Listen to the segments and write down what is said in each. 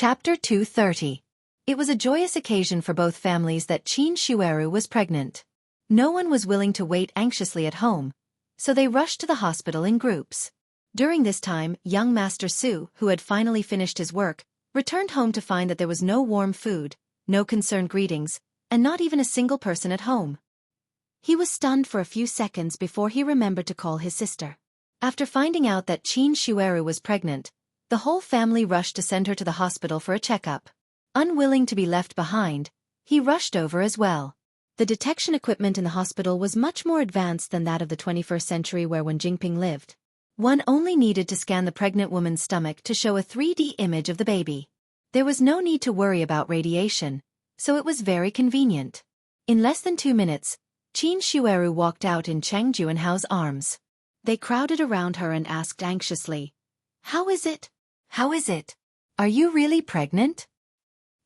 Chapter 230. It was a joyous occasion for both families that Qin Shueru was pregnant. No one was willing to wait anxiously at home, so they rushed to the hospital in groups. During this time, young Master Su, who had finally finished his work, returned home to find that there was no warm food, no concerned greetings, and not even a single person at home. He was stunned for a few seconds before he remembered to call his sister. After finding out that Qin Shueru was pregnant, the whole family rushed to send her to the hospital for a checkup. Unwilling to be left behind, he rushed over as well. The detection equipment in the hospital was much more advanced than that of the 21st century where Wen Jingping lived. One only needed to scan the pregnant woman's stomach to show a 3D image of the baby. There was no need to worry about radiation, so it was very convenient. In less than 2 minutes, Qin Shueru walked out in Cheng Juanhao's arms. They crowded around her and asked anxiously, "How is it? How is it? Are you really pregnant?"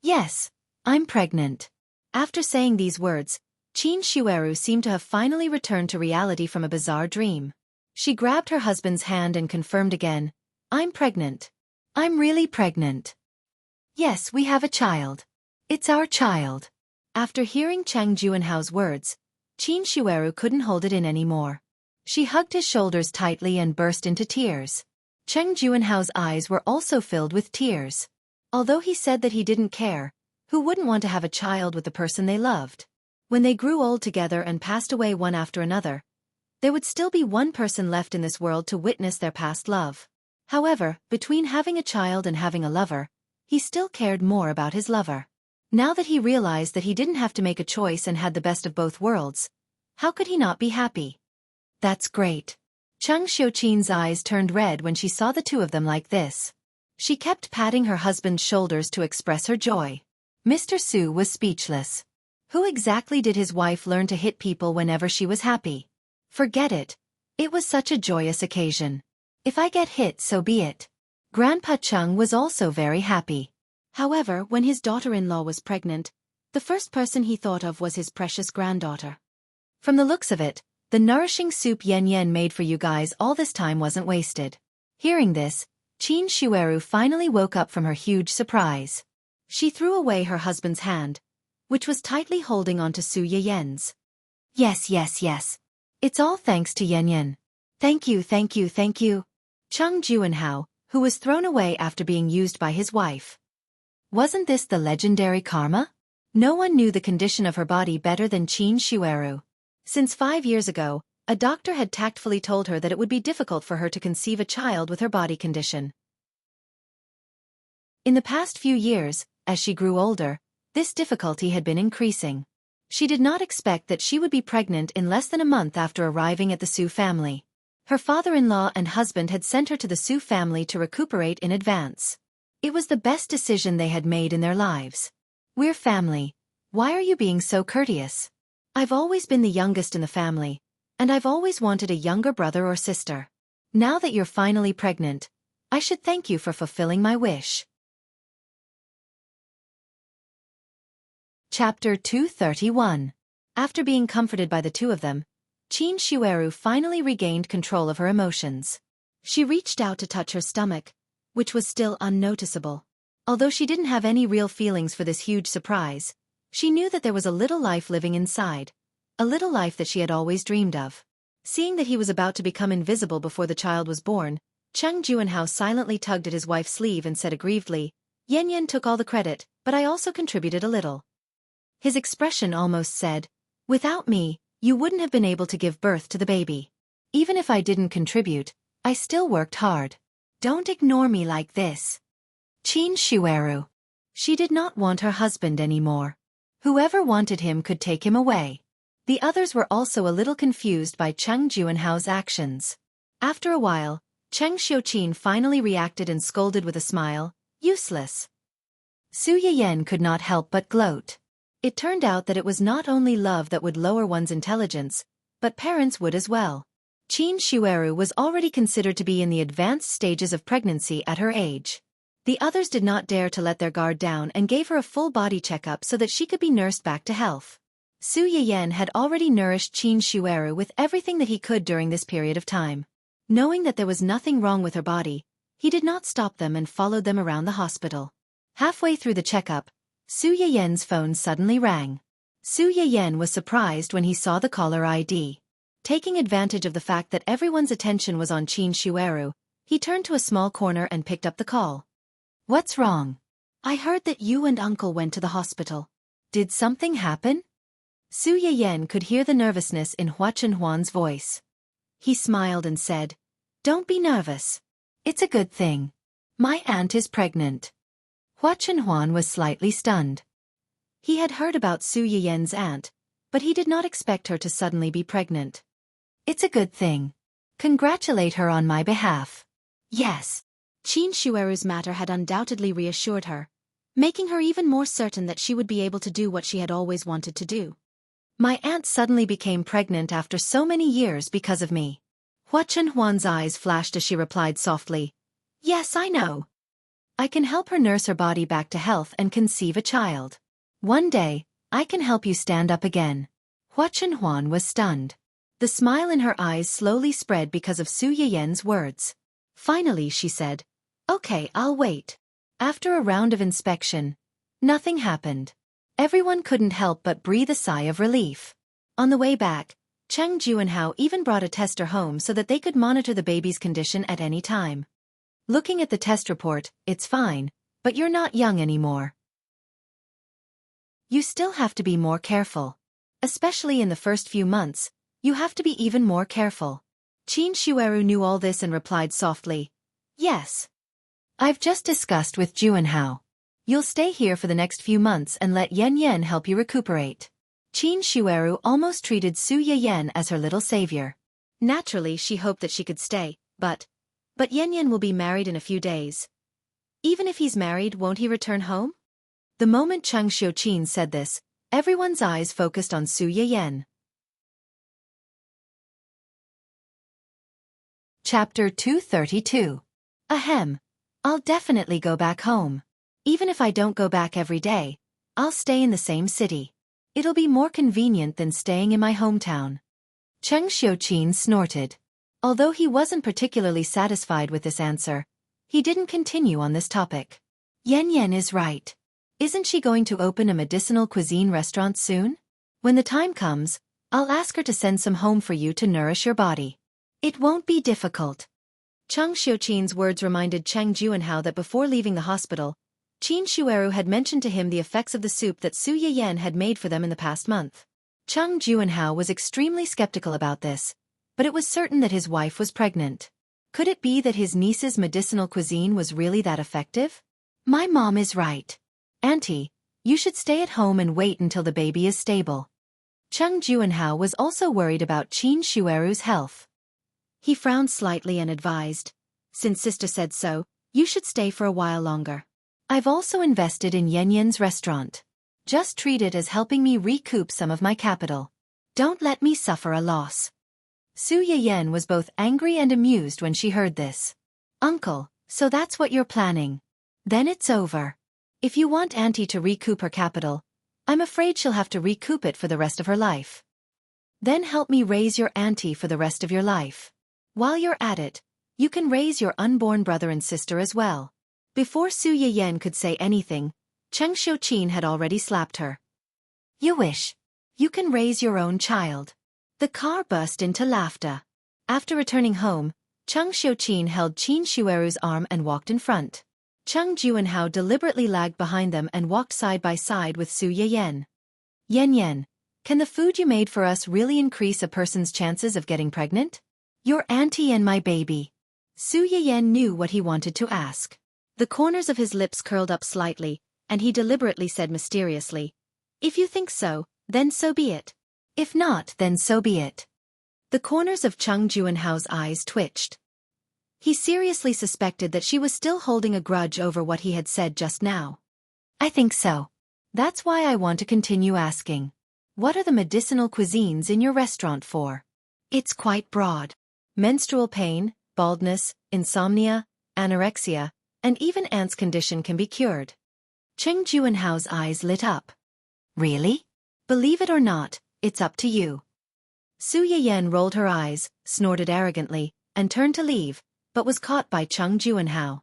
"Yes, I'm pregnant." After saying these words, Qin Shueru seemed to have finally returned to reality from a bizarre dream. She grabbed her husband's hand and confirmed again, "I'm pregnant. I'm really pregnant. Yes, we have a child. It's our child." After hearing Cheng Juanhao's words, Qin Shueru couldn't hold it in anymore. She hugged his shoulders tightly and burst into tears. Cheng Juanhao's eyes were also filled with tears. Although he said that he didn't care, who wouldn't want to have a child with the person they loved? When they grew old together and passed away one after another, there would still be one person left in this world to witness their past love. However, between having a child and having a lover, he still cared more about his lover. Now that he realized that he didn't have to make a choice and had the best of both worlds, how could he not be happy? "That's great." Cheng Xiuqin's eyes turned red when she saw the two of them like this. She kept patting her husband's shoulders to express her joy. Mr. Su was speechless. Who exactly did his wife learn to hit people whenever she was happy? Forget it. It was such a joyous occasion. If I get hit, so be it. Grandpa Cheng was also very happy. However, when his daughter-in-law was pregnant, the first person he thought of was his precious granddaughter. From the looks of it, the nourishing soup Yan Yan made for you guys all this time wasn't wasted. Hearing this, Qin Shueru finally woke up from her huge surprise. She threw away her husband's hand, which was tightly holding onto Su Yanyan's. "Yes, yes, yes. It's all thanks to Yan Yan. Thank you, thank you, thank you." Cheng Juanhao, who was thrown away after being used by his wife. Wasn't this the legendary Karma? No one knew the condition of her body better than Qin Shueru. Since 5 years ago, a doctor had tactfully told her that it would be difficult for her to conceive a child with her body condition. In the past few years, as she grew older, this difficulty had been increasing. She did not expect that she would be pregnant in less than a month after arriving at the Su family. Her father-in-law and husband had sent her to the Su family to recuperate in advance. It was the best decision they had made in their lives. "We're family. Why are you being so courteous? I've always been the youngest in the family, and I've always wanted a younger brother or sister. Now that you're finally pregnant, I should thank you for fulfilling my wish." Chapter 231. After being comforted by the two of them, Qin Shueru finally regained control of her emotions. She reached out to touch her stomach, which was still unnoticeable. Although she didn't have any real feelings for this huge surprise, she knew that there was a little life living inside, a little life that she had always dreamed of. Seeing that he was about to become invisible before the child was born, Cheng Juanhao silently tugged at his wife's sleeve and said aggrievedly, "Yan Yan took all the credit, but I also contributed a little." His expression almost said, "Without me, you wouldn't have been able to give birth to the baby. Even if I didn't contribute, I still worked hard. Don't ignore me like this." Qin Shueru. She did not want her husband anymore. Whoever wanted him could take him away. The others were also a little confused by Cheng Juanhao's actions. After a while, Cheng Xiuqin finally reacted and scolded with a smile, "Useless." Su Yan could not help but gloat. It turned out that it was not only love that would lower one's intelligence, but parents would as well. Qin Shueru was already considered to be in the advanced stages of pregnancy at her age. The others did not dare to let their guard down and gave her a full body checkup so that she could be nursed back to health. Su Yan had already nourished Qin Shueru with everything that he could during this period of time. Knowing that there was nothing wrong with her body, he did not stop them and followed them around the hospital. Halfway through the checkup, Su Yayen's phone suddenly rang. Su Yayen was surprised when he saw the caller ID. Taking advantage of the fact that everyone's attention was on Qin Shueru, he turned to a small corner and picked up the call. What's wrong? I heard that you and Uncle went to the hospital. Did something happen? Su Yayen could hear the nervousness in Hua Chenhuan's voice. He smiled and said, Don't be nervous. It's a good thing. My aunt is pregnant. Hua Chenhuan was slightly stunned. He had heard about Su Yayen's aunt, but he did not expect her to suddenly be pregnant. It's a good thing. Congratulate her on my behalf. Yes. Qin Shueru's matter had undoubtedly reassured her, making her even more certain that she would be able to do what she had always wanted to do. My aunt suddenly became pregnant after so many years because of me. Hua Chenhuan's eyes flashed as she replied softly, Yes, I know. I can help her nurse her body back to health and conceive a child. One day, I can help you stand up again. Hua Chenhuan was stunned. The smile in her eyes slowly spread because of Su Yayen's words. Finally she said, Okay, I'll wait. After a round of inspection, nothing happened. Everyone couldn't help but breathe a sigh of relief. On the way back, Cheng Juanhao even brought a tester home so that they could monitor the baby's condition at any time. Looking at the test report, it's fine, but you're not young anymore. You still have to be more careful. Especially in the first few months, you have to be even more careful. Qin Shueru knew all this and replied softly, Yes. I've just discussed with Juanhao. You'll stay here for the next few months and let Yan Yan help you recuperate. Qin Shueru almost treated Su Yayen as her little savior. Naturally she hoped that she could stay, but Yan Yan will be married in a few days. Even if he's married, won't he return home? The moment Cheng Xiuqin said this, everyone's eyes focused on Su Yayen. Chapter 232. Ahem. I'll definitely go back home. Even if I don't go back every day, I'll stay in the same city. It'll be more convenient than staying in my hometown. Cheng Xiuqin snorted. Although he wasn't particularly satisfied with this answer, he didn't continue on this topic. Yan Yan is right. Isn't she going to open a medicinal cuisine restaurant soon? When the time comes, I'll ask her to send some home for you to nourish your body. It won't be difficult. Cheng Xiuqin's words reminded Cheng Juanhao that before leaving the hospital, Qin Shueru had mentioned to him the effects of the soup that Su Yayen had made for them in the past month. Cheng Juanhao was extremely skeptical about this, but it was certain that his wife was pregnant. Could it be that his niece's medicinal cuisine was really that effective? My mom is right. Auntie, you should stay at home and wait until the baby is stable. Cheng Juanhao was also worried about Qin Shueru's health. He frowned slightly and advised, Since sister said so, you should stay for a while longer. I've also invested in Yan Yan's restaurant. Just treat it as helping me recoup some of my capital. Don't let me suffer a loss. Su Yayen was both angry and amused when she heard this. Uncle, so that's what you're planning. Then it's over. If you want Auntie to recoup her capital, I'm afraid she'll have to recoup it for the rest of her life. Then help me raise your auntie for the rest of your life. While you're at it, you can raise your unborn brother and sister as well. Before Su Yayen could say anything, Cheng Xiuqin had already slapped her. You wish. You can raise your own child. The car burst into laughter. After returning home, Cheng Xiuqin held Qin Shueru's arm and walked in front. Cheng Juanhao deliberately lagged behind them and walked side by side with Su Yayen. Yan Yan, can the food you made for us really increase a person's chances of getting pregnant? Your auntie and my baby. Su Yayen knew what he wanted to ask. The corners of his lips curled up slightly, and he deliberately said mysteriously, If you think so, then so be it. If not, then so be it. The corners of Cheng Juanhao's eyes twitched. He seriously suspected that she was still holding a grudge over what he had said just now. I think so. That's why I want to continue asking. What are the medicinal cuisines in your restaurant for? It's quite broad. Menstrual pain, baldness, insomnia, anorexia, and even aunt's condition can be cured. Cheng Juanhao's eyes lit up. Really? Believe it or not, it's up to you. Su Yayen rolled her eyes, snorted arrogantly, and turned to leave, but was caught by Cheng Juanhao.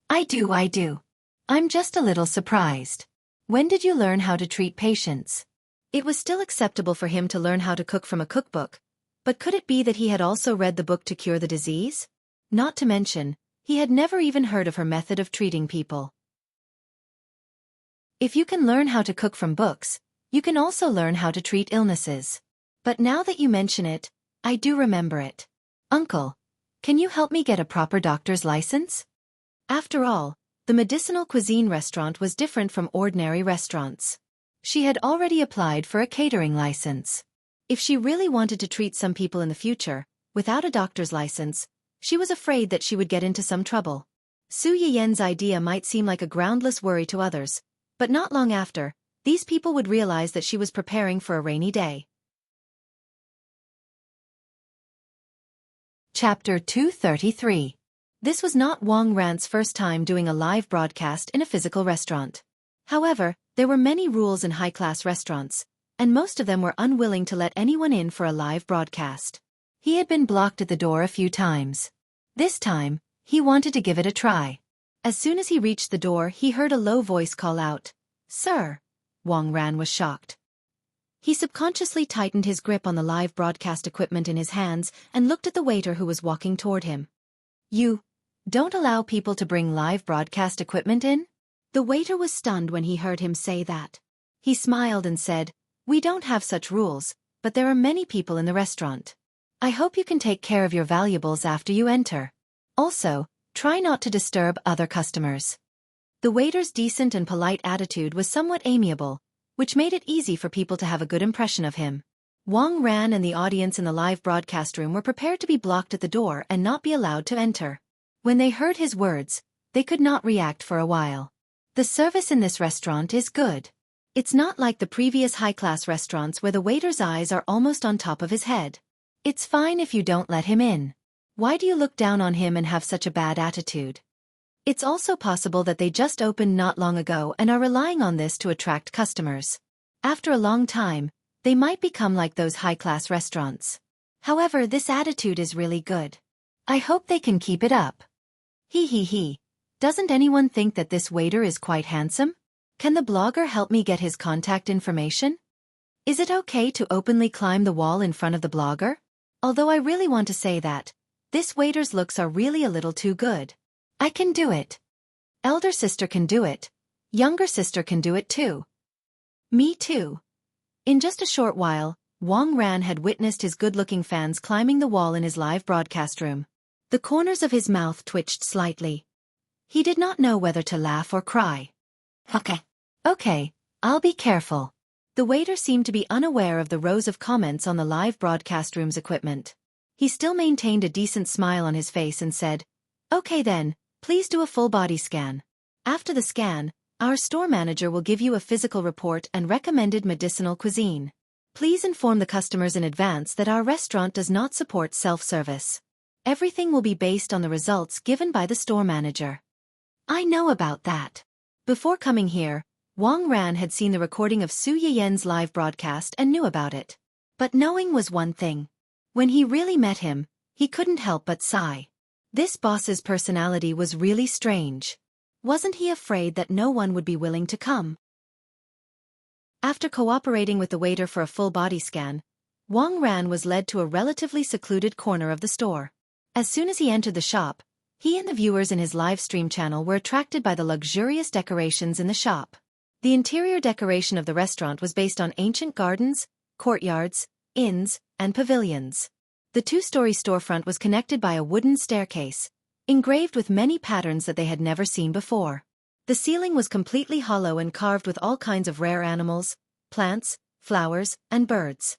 I do. I'm just a little surprised. When did you learn how to treat patients? It was still acceptable for him to learn how to cook from a cookbook, but could it be that he had also read the book to cure the disease? Not to mention, he had never even heard of her method of treating people. If you can learn how to cook from books, you can also learn how to treat illnesses. But now that you mention it, I do remember it. Uncle, can you help me get a proper doctor's license? After all, the medicinal cuisine restaurant was different from ordinary restaurants. She had already applied for a catering license. If she really wanted to treat some people in the future, without a doctor's license, she was afraid that she would get into some trouble. Su Yiyen's idea might seem like a groundless worry to others, but not long after, these people would realize that she was preparing for a rainy day. Chapter 233. This was not Wang Ran's first time doing a live broadcast in a physical restaurant. However, there were many rules in high-class restaurants, and most of them were unwilling to let anyone in for a live broadcast. He had been blocked at the door a few times. This time, he wanted to give it a try. As soon as he reached the door, he heard a low voice call out, "Sir." Wang Ran was shocked. He subconsciously tightened his grip on the live broadcast equipment in his hands and looked at the waiter who was walking toward him. "You don't allow people to bring live broadcast equipment in?" The waiter was stunned when he heard him say that. He smiled and said, "We don't have such rules, but there are many people in the restaurant. I hope you can take care of your valuables after you enter. Also, try not to disturb other customers." The waiter's decent and polite attitude was somewhat amiable, which made it easy for people to have a good impression of him. Wang Ran and the audience in the live broadcast room were prepared to be blocked at the door and not be allowed to enter. When they heard his words, they could not react for a while. The service in this restaurant is good. It's not like the previous high-class restaurants where the waiter's eyes are almost on top of his head. It's fine if you don't let him in. Why do you look down on him and have such a bad attitude? It's also possible that they just opened not long ago and are relying on this to attract customers. After a long time, they might become like those high-class restaurants. However, this attitude is really good. I hope they can keep it up. He. Doesn't anyone think that this waiter is quite handsome? Can the blogger help me get his contact information? Is it okay to openly climb the wall in front of the blogger? Although I really want to say that, this waiter's looks are really a little too good. I can do it. Elder sister can do it. Younger sister can do it too. Me too. In just a short while, Wang Ran had witnessed his good-looking fans climbing the wall in his live broadcast room. The corners of his mouth twitched slightly. He did not know whether to laugh or cry. Okay, I'll be careful. The waiter seemed to be unaware of the rows of comments on the live broadcast room's equipment. He still maintained a decent smile on his face and said, "Okay then, please do a full body scan. After the scan, our store manager will give you a physical report and recommended medicinal cuisine. Please inform the customers in advance that our restaurant does not support self-service. Everything will be based on the results given by the store manager." I know about that. Before coming here, Wang Ran had seen the recording of Su Yiyen's live broadcast and knew about it. But knowing was one thing. When he really met him, he couldn't help but sigh. This boss's personality was really strange. Wasn't he afraid that no one would be willing to come? After cooperating with the waiter for a full body scan, Wang Ran was led to a relatively secluded corner of the store. As soon as he entered the shop, he and the viewers in his live stream channel were attracted by the luxurious decorations in the shop. The interior decoration of the restaurant was based on ancient gardens, courtyards, inns, and pavilions. The two-story storefront was connected by a wooden staircase, engraved with many patterns that they had never seen before. The ceiling was completely hollow and carved with all kinds of rare animals, plants, flowers, and birds.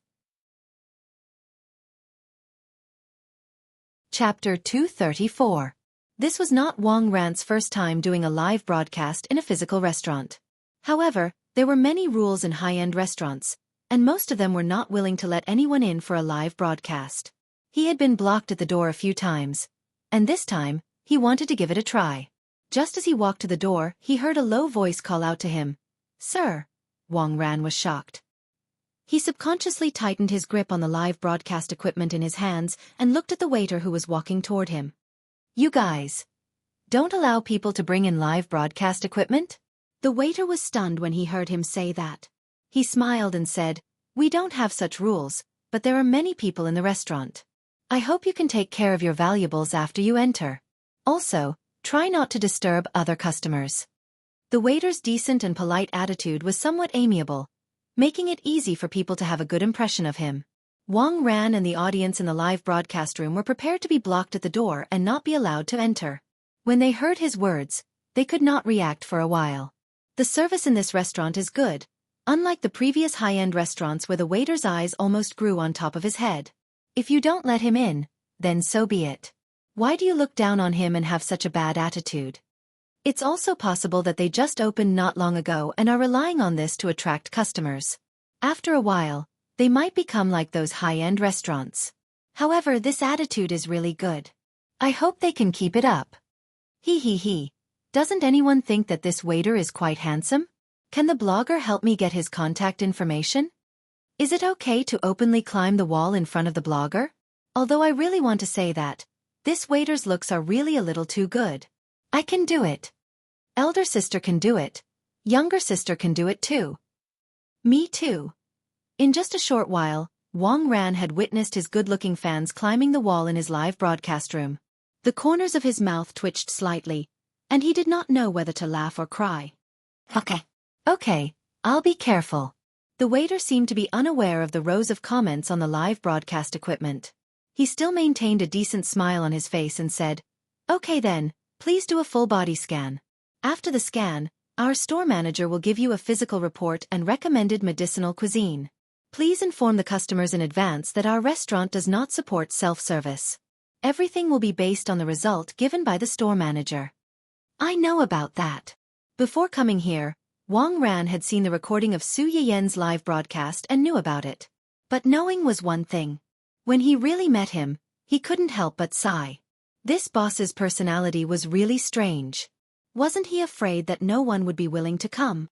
Chapter 234. This was not Wang Ran's first time doing a live broadcast in a physical restaurant. However, there were many rules in high-end restaurants, and most of them were not willing to let anyone in for a live broadcast. He had been blocked at the door a few times, and this time, he wanted to give it a try. Just as he walked to the door, he heard a low voice call out to him, "Sir." Wang Ran was shocked. He subconsciously tightened his grip on the live broadcast equipment in his hands and looked at the waiter who was walking toward him. "You guys Don't allow people to bring in live broadcast equipment? The waiter was stunned when he heard him say that. He smiled and said, "We don't have such rules, but there are many people in the restaurant. I hope you can take care of your valuables after you enter. Also, try not to disturb other customers." The waiter's decent and polite attitude was somewhat amiable, making it easy for people to have a good impression of him. Wang Ran and the audience in the live broadcast room were prepared to be blocked at the door and not be allowed to enter. When they heard his words, they could not react for a while. The service in this restaurant is good, unlike the previous high-end restaurants where the waiter's eyes almost grew on top of his head. If you don't let him in, then so be it. Why do you look down on him and have such a bad attitude? It's also possible that they just opened not long ago and are relying on this to attract customers. After a while, they might become like those high-end restaurants. However, this attitude is really good. I hope they can keep it up. He. Doesn't anyone think that this waiter is quite handsome? Can the blogger help me get his contact information? Is it okay to openly climb the wall in front of the blogger? Although I really want to say that this waiter's looks are really a little too good. I can do it. Elder sister can do it. Younger sister can do it too. Me too. In just a short while, Wang Ran had witnessed his good-looking fans climbing the wall in his live broadcast room. The corners of his mouth twitched slightly, and he did not know whether to laugh or cry. Okay, I'll be careful. The waiter seemed to be unaware of the rows of comments on the live broadcast equipment. He still maintained a decent smile on his face and said, "Okay then, please do a full body scan. After the scan, our store manager will give you a physical report and recommended medicinal cuisine. Please inform the customers in advance that our restaurant does not support self-service. Everything will be based on the result given by the store manager." I know about that. Before coming here, Wang Ran had seen the recording of Su Yiyen's live broadcast and knew about it. But knowing was one thing. When he really met him, he couldn't help but sigh. This boss's personality was really strange. Wasn't he afraid that no one would be willing to come?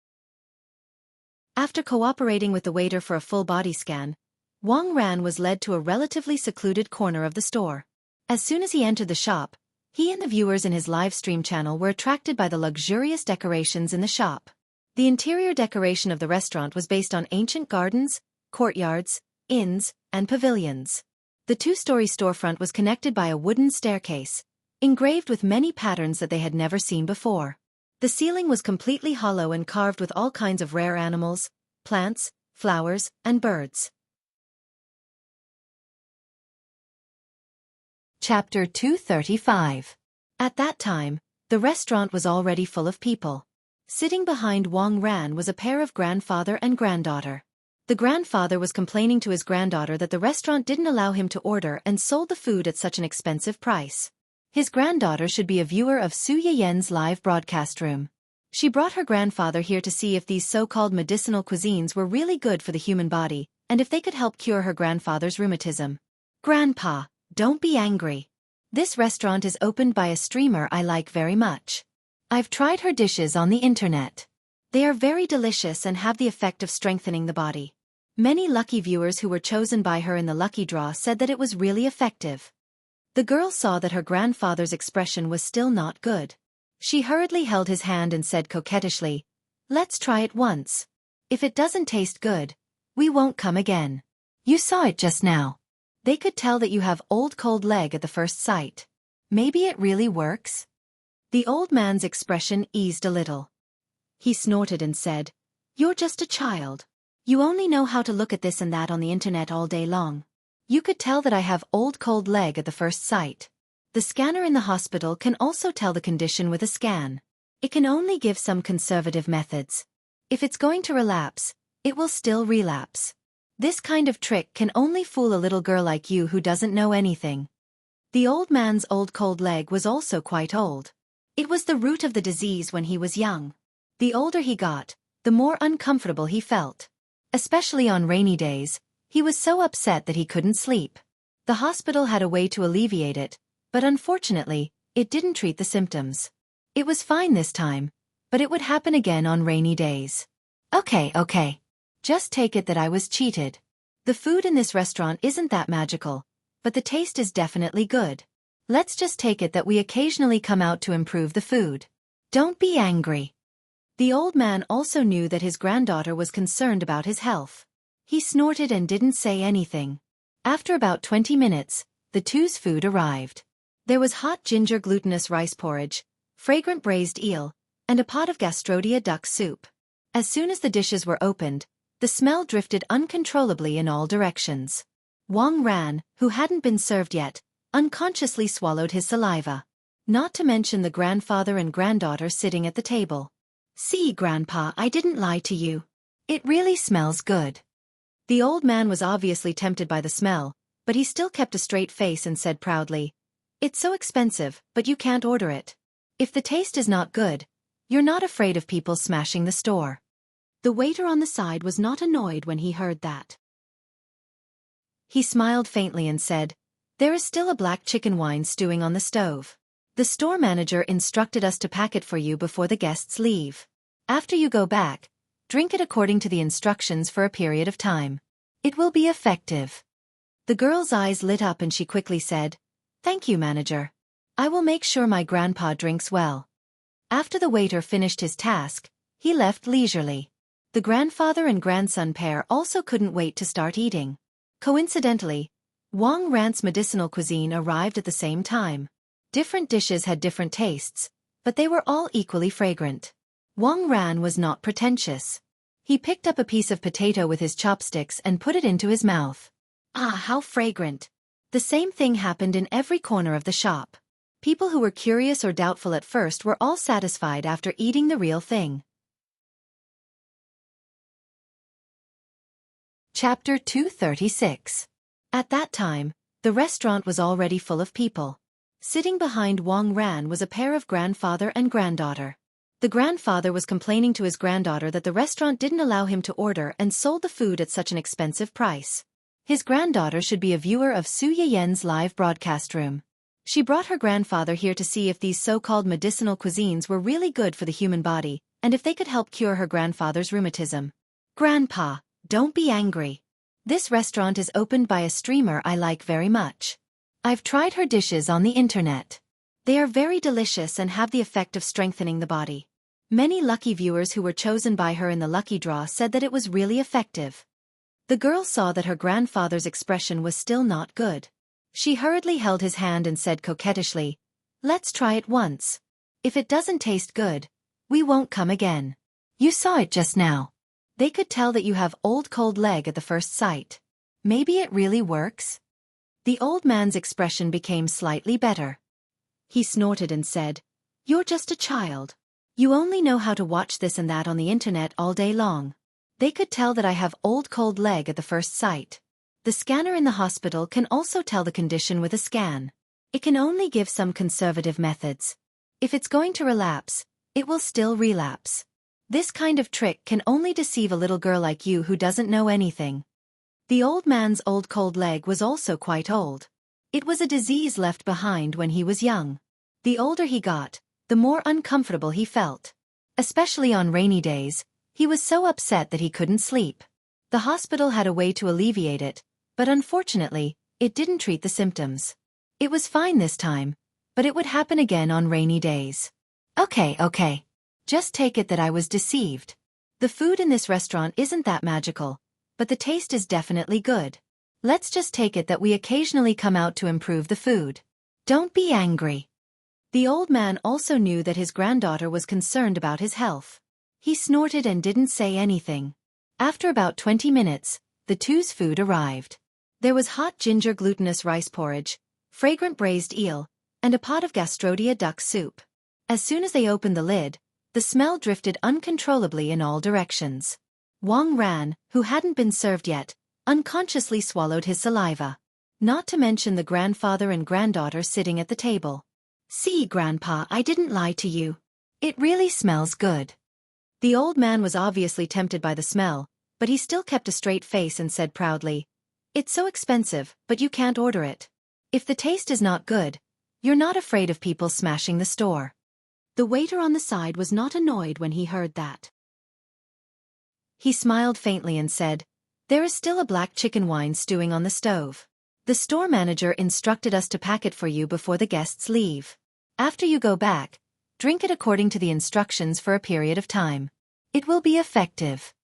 After cooperating with the waiter for a full body scan, Wang Ran was led to a relatively secluded corner of the store. As soon as he entered the shop, he and the viewers in his live stream channel were attracted by the luxurious decorations in the shop. The interior decoration of the restaurant was based on ancient gardens, courtyards, inns, and pavilions. The two-story storefront was connected by a wooden staircase, engraved with many patterns that they had never seen before. The ceiling was completely hollow and carved with all kinds of rare animals, plants, flowers, and birds. Chapter 235. At that time, the restaurant was already full of people. Sitting behind Wang Ran was a pair of grandfather and granddaughter. The grandfather was complaining to his granddaughter that the restaurant didn't allow him to order and sold the food at such an expensive price. His granddaughter should be a viewer of Su Yiyen's live broadcast room. She brought her grandfather here to see if these so-called medicinal cuisines were really good for the human body, and if they could help cure her grandfather's rheumatism. "Grandpa, don't be angry. This restaurant is opened by a streamer I like very much. I've tried her dishes on the internet. They are very delicious and have the effect of strengthening the body. Many lucky viewers who were chosen by her in the lucky draw said that it was really effective." The girl saw that her grandfather's expression was still not good. She hurriedly held his hand and said coquettishly, "Let's try it once. If it doesn't taste good, we won't come again. You saw it just now. They could tell that you have old cold leg at the first sight. Maybe it really works?" The old man's expression eased a little. He snorted and said, "You're just a child. You only know how to look at this and that on the internet all day long. You could tell that I have old cold leg at the first sight. The scanner in the hospital can also tell the condition with a scan. It can only give some conservative methods. If it's going to relapse, it will still relapse. This kind of trick can only fool a little girl like you who doesn't know anything." The old man's old cold leg was also quite old. It was the root of the disease when he was young. The older he got, the more uncomfortable he felt. Especially on rainy days, he was so upset that he couldn't sleep. The hospital had a way to alleviate it, but unfortunately, it didn't treat the symptoms. It was fine this time, but it would happen again on rainy days. Okay. Just take it that I was cheated. The food in this restaurant isn't that magical, but the taste is definitely good. Let's just take it that we occasionally come out to improve the food. Don't be angry. The old man also knew that his granddaughter was concerned about his health. He snorted and didn't say anything. After about 20 minutes, the two's food arrived. There was hot ginger glutinous rice porridge, fragrant braised eel, and a pot of gastrodia duck soup. As soon as the dishes were opened, the smell drifted uncontrollably in all directions. Wang Ran, who hadn't been served yet, unconsciously swallowed his saliva. Not to mention the grandfather and granddaughter sitting at the table. See, Grandpa, I didn't lie to you. It really smells good. The old man was obviously tempted by the smell, but he still kept a straight face and said proudly, "It's so expensive, but you can't order it. If the taste is not good, you're not afraid of people smashing the store." The waiter on the side was not annoyed when he heard that. He smiled faintly and said, "There is still a black chicken wine stewing on the stove. The store manager instructed us to pack it for you before the guests leave. After you go back, drink it according to the instructions for a period of time. It will be effective." The girl's eyes lit up and she quickly said, "Thank you, manager. I will make sure my grandpa drinks well." After the waiter finished his task, he left leisurely. The grandfather and grandson pair also couldn't wait to start eating. Coincidentally, Wang Ran's medicinal cuisine arrived at the same time. Different dishes had different tastes, but they were all equally fragrant. Wang Ran was not pretentious. He picked up a piece of potato with his chopsticks and put it into his mouth. Ah, how fragrant! The same thing happened in every corner of the shop. People who were curious or doubtful at first were all satisfied after eating the real thing. Chapter 236. At that time, the restaurant was already full of people. Sitting behind Wang Ran was a pair of grandfather and granddaughter. The grandfather was complaining to his granddaughter that the restaurant didn't allow him to order and sold the food at such an expensive price. His granddaughter should be a viewer of Su Yiyen's live broadcast room. She brought her grandfather here to see if these so-called medicinal cuisines were really good for the human body, and if they could help cure her grandfather's rheumatism. "Grandpa, don't be angry. This restaurant is opened by a streamer I like very much. I've tried her dishes on the internet. They are very delicious and have the effect of strengthening the body. Many lucky viewers who were chosen by her in the lucky draw said that it was really effective." The girl saw that her grandfather's expression was still not good. She hurriedly held his hand and said coquettishly, "Let's try it once. If it doesn't taste good, we won't come again. You saw it just now. They could tell that you have old cold leg at the first sight. Maybe it really works?" The old man's expression became slightly better. He snorted and said, "You're just a child. You only know how to watch this and that on the internet all day long. They could tell that I have old cold leg at the first sight. The scanner in the hospital can also tell the condition with a scan. It can only give some conservative methods. If it's going to relapse, it will still relapse. This kind of trick can only deceive a little girl like you who doesn't know anything." The old man's old cold leg was also quite old. It was a disease left behind when he was young. The older he got, the more uncomfortable he felt. Especially on rainy days, he was so upset that he couldn't sleep. The hospital had a way to alleviate it, but unfortunately, it didn't treat the symptoms. It was fine this time, but it would happen again on rainy days. Okay. Just take it that I was deceived. The food in this restaurant isn't that magical, but the taste is definitely good. Let's just take it that we occasionally come out to improve the food. Don't be angry." The old man also knew that his granddaughter was concerned about his health. He snorted and didn't say anything. After about 20 minutes, the two's food arrived. There was hot ginger glutinous rice porridge, fragrant braised eel, and a pot of gastrodia duck soup. As soon as they opened the lid, the smell drifted uncontrollably in all directions. Wang Ran, who hadn't been served yet, unconsciously swallowed his saliva. Not to mention the grandfather and granddaughter sitting at the table. "See, Grandpa, I didn't lie to you. It really smells good." The old man was obviously tempted by the smell, but he still kept a straight face and said proudly, "It's so expensive, but you can't order it. If the taste is not good, you're not afraid of people smashing the store." The waiter on the side was not annoyed when he heard that. He smiled faintly and said, "There is still a black chicken wine stewing on the stove. The store manager instructed us to pack it for you before the guests leave. After you go back, drink it according to the instructions for a period of time. It will be effective.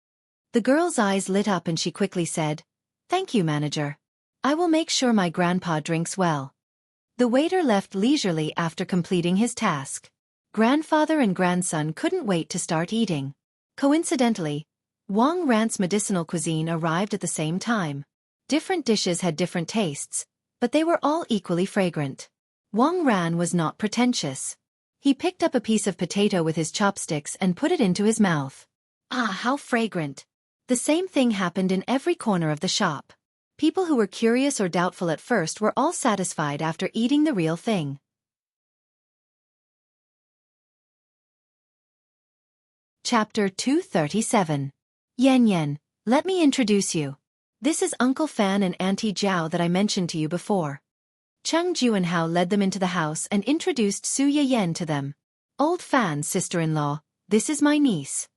The girl's eyes lit up and she quickly said, "Thank you, manager. I will make sure my grandpa drinks well." The waiter left leisurely after completing his task. Grandfather and grandson couldn't wait to start eating. Coincidentally, Wang Ran's medicinal cuisine arrived at the same time. Different dishes had different tastes, but they were all equally fragrant. Wang Ran was not pretentious. He picked up a piece of potato with his chopsticks and put it into his mouth. Ah, how fragrant! The same thing happened in every corner of the shop. People who were curious or doubtful at first were all satisfied after eating the real thing. Chapter 237. Yan Yan, let me introduce you. This is Uncle Fan and Auntie Zhao that I mentioned to you before. Cheng Juanhao led them into the house and introduced Su Yiyan to them. Old Fan's sister-in-law, this is my niece.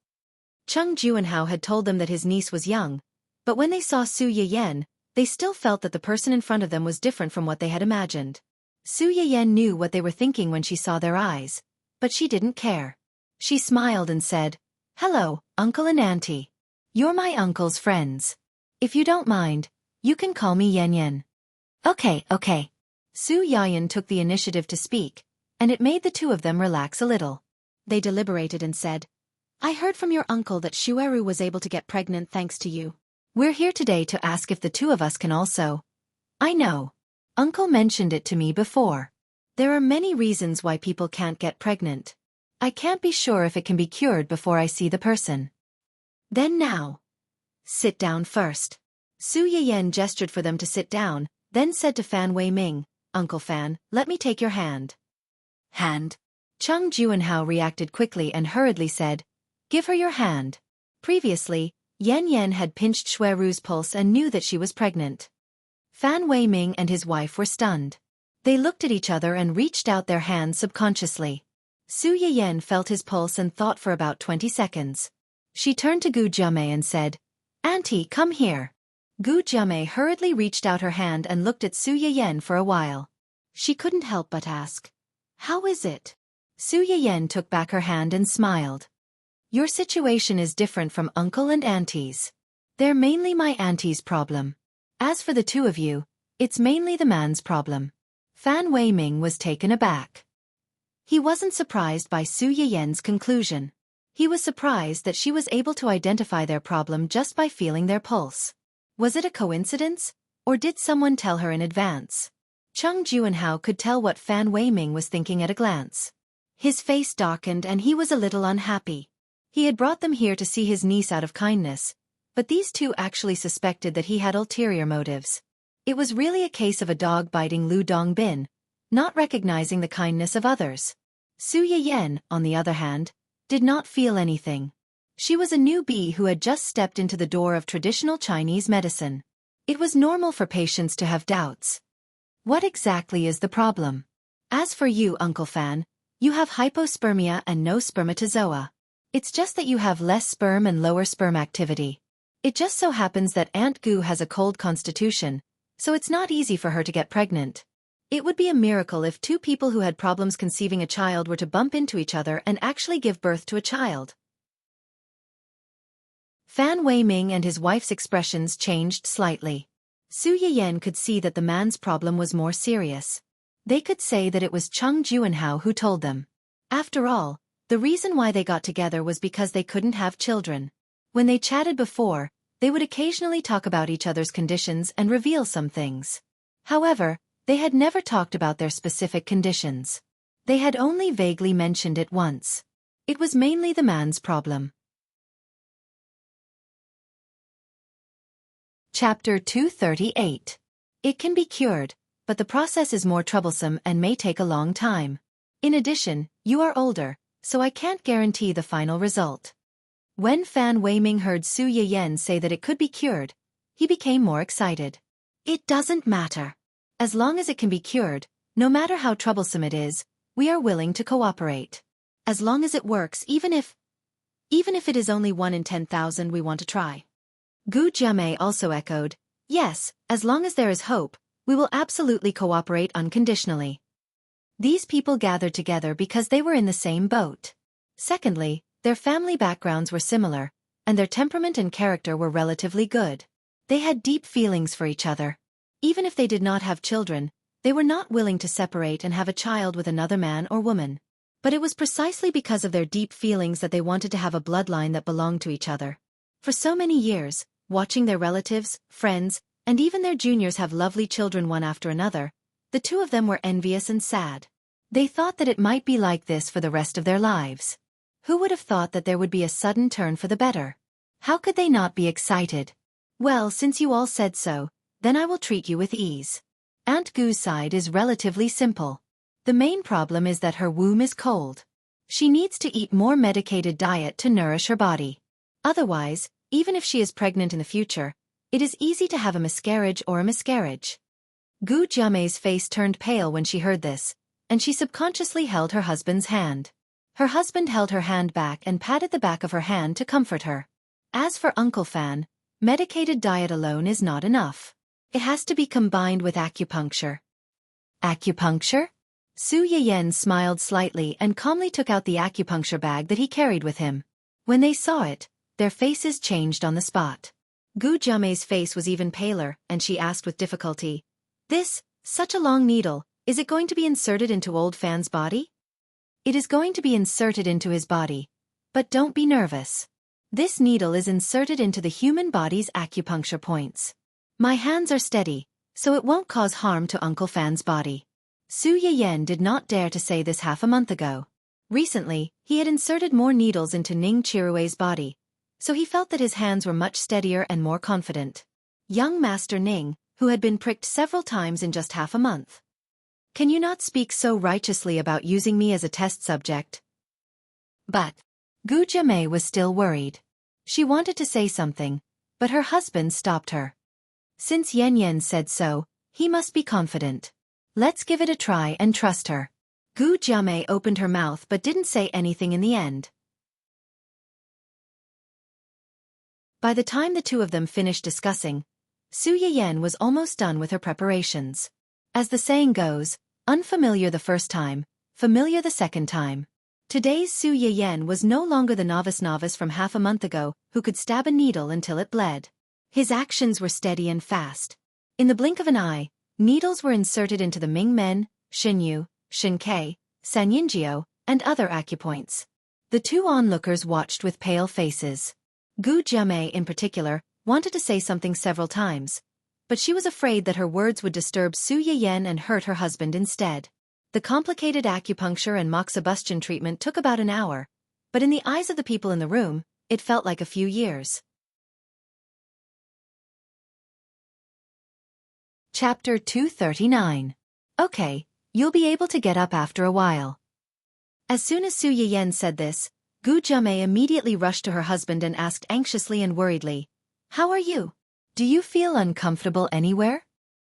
Cheng Juanhao had told them that his niece was young, but when they saw Su Yiyan, they still felt that the person in front of them was different from what they had imagined. Su Yiyan knew what they were thinking when she saw their eyes, but she didn't care. She smiled and said, "Hello, Uncle and Auntie. You're my uncle's friends. If you don't mind, you can call me Yan Yan." Okay. Su Yiyan took the initiative to speak, and it made the two of them relax a little. They deliberated and said, "I heard from your uncle that Xueru was able to get pregnant thanks to you. We're here today to ask if the two of us can also." "I know. Uncle mentioned it to me before. There are many reasons why people can't get pregnant. I can't be sure if it can be cured before I see the person." "Then now. Sit down first." Su Yiyan gestured for them to sit down, then said to Fan Weiming, "Uncle Fan, let me take your hand." "Hand?" Cheng Juanhao reacted quickly and hurriedly said, "Give her your hand." Previously, Yan Yan had pinched Xueru's pulse and knew that she was pregnant. Fan Weiming and his wife were stunned. They looked at each other and reached out their hands subconsciously. Su Yiyan felt his pulse and thought for about 20 seconds. She turned to Gu Jiamei and said, "Auntie, come here." Gu Jiamei hurriedly reached out her hand and looked at Su Yiyan for a while. She couldn't help but ask, "How is it?" Su Yiyan took back her hand and smiled. "Your situation is different from Uncle and Auntie's. They're mainly my auntie's problem. As for the two of you, it's mainly the man's problem." Fan Weiming was taken aback. He wasn't surprised by Su Yiyan's conclusion. He was surprised that she was able to identify their problem just by feeling their pulse. Was it a coincidence, or did someone tell her in advance? Cheng Juanhao could tell what Fan Weiming was thinking at a glance. His face darkened and he was a little unhappy. He had brought them here to see his niece out of kindness, but these two actually suspected that he had ulterior motives. It was really a case of a dog biting Lu Dongbin, not recognizing the kindness of others. Su Yiyan, on the other hand, did not feel anything. She was a newbie who had just stepped into the door of traditional Chinese medicine. It was normal for patients to have doubts. What exactly is the problem? As for you, Uncle Fan, you have hypospermia and no spermatozoa. It's just that you have less sperm and lower sperm activity. It just so happens that Aunt Gu has a cold constitution, so it's not easy for her to get pregnant. It would be a miracle if two people who had problems conceiving a child were to bump into each other and actually give birth to a child. Fan Weiming and his wife's expressions changed slightly. Su Yiyan could see that the man's problem was more serious. They could say that it was Cheng Juanhao who told them. After all, the reason why they got together was because they couldn't have children. When they chatted before, they would occasionally talk about each other's conditions and reveal some things. However, they had never talked about their specific conditions. They had only vaguely mentioned it once. It was mainly the man's problem. Chapter 238. It can be cured, but the process is more troublesome and may take a long time. In addition, you are older, so I can't guarantee the final result. When Fan Weiming heard Su Yiyan say that it could be cured, he became more excited. It doesn't matter. As long as it can be cured, no matter how troublesome it is, we are willing to cooperate. As long as it works, even if it is only 1 in 10,000, we want to try. Gu Jiamei also echoed, "Yes, as long as there is hope, We will absolutely cooperate unconditionally. These people gathered together because they were in the same boat. Secondly, their family backgrounds were similar, and their temperament and character were relatively good. They had deep feelings for each other. Even if they did not have children, they were not willing to separate and have a child with another man or woman. But it was precisely because of their deep feelings that they wanted to have a bloodline that belonged to each other. For so many years, watching their relatives, friends, and even their juniors have lovely children one after another, the two of them were envious and sad. They thought that it might be like this for the rest of their lives. Who would have thought that there would be a sudden turn for the better? How could they not be excited? Well, since you all said so, then I will treat you with ease. Aunt Gu's side is relatively simple. The main problem is that her womb is cold. She needs to eat more medicated diet to nourish her body. Otherwise, even if she is pregnant in the future, it is easy to have a miscarriage or a miscarriage. Gu Jiamei's face turned pale when she heard this, and she subconsciously held her husband's hand. Her husband held her hand back and patted the back of her hand to comfort her. As for Uncle Fan, medicated diet alone is not enough. It has to be combined with acupuncture. Acupuncture? Su Yiyen smiled slightly and calmly took out the acupuncture bag that he carried with him. When they saw it, their faces changed on the spot. Gu Jiamei's face was even paler, and she asked with difficulty, such a long needle, is it going to be inserted into old Fan's body? It is going to be inserted into his body. But don't be nervous. This needle is inserted into the human body's acupuncture points. My hands are steady, so it won't cause harm to Uncle Fan's body. Su Yiyen did not dare to say this half a month ago. Recently, he had inserted more needles into Ning Chirue's body, so he felt that his hands were much steadier and more confident. Young Master Ning, who had been pricked several times in just half a month. Can you not speak so righteously about using me as a test subject? But Gu Jiamei was still worried. She wanted to say something, but her husband stopped her. Since Yan Yan said so, he must be confident. Let's give it a try and trust her. Gu Jiamei opened her mouth but didn't say anything in the end. By the time the two of them finished discussing, Su Yiyen was almost done with her preparations. As the saying goes, unfamiliar the first time, familiar the second time. Today's Su Yiyen was no longer the novice from half a month ago who could stab a needle until it bled. His actions were steady and fast. In the blink of an eye, needles were inserted into the Ming Men, Xinyu, Xinkei, Sanyinjiao, and other acupoints. The two onlookers watched with pale faces. Gu Jiamei in particular wanted to say something several times, but she was afraid that her words would disturb Su Yiyen and hurt her husband instead. The complicated acupuncture and moxibustion treatment took about an hour, but in the eyes of the people in the room, it felt like a few years. Chapter 239. Okay, you'll be able to get up after a while. As soon as Su Yiyen said this, Gu Jiamei immediately rushed to her husband and asked anxiously and worriedly, "How are you? Do you feel uncomfortable anywhere?"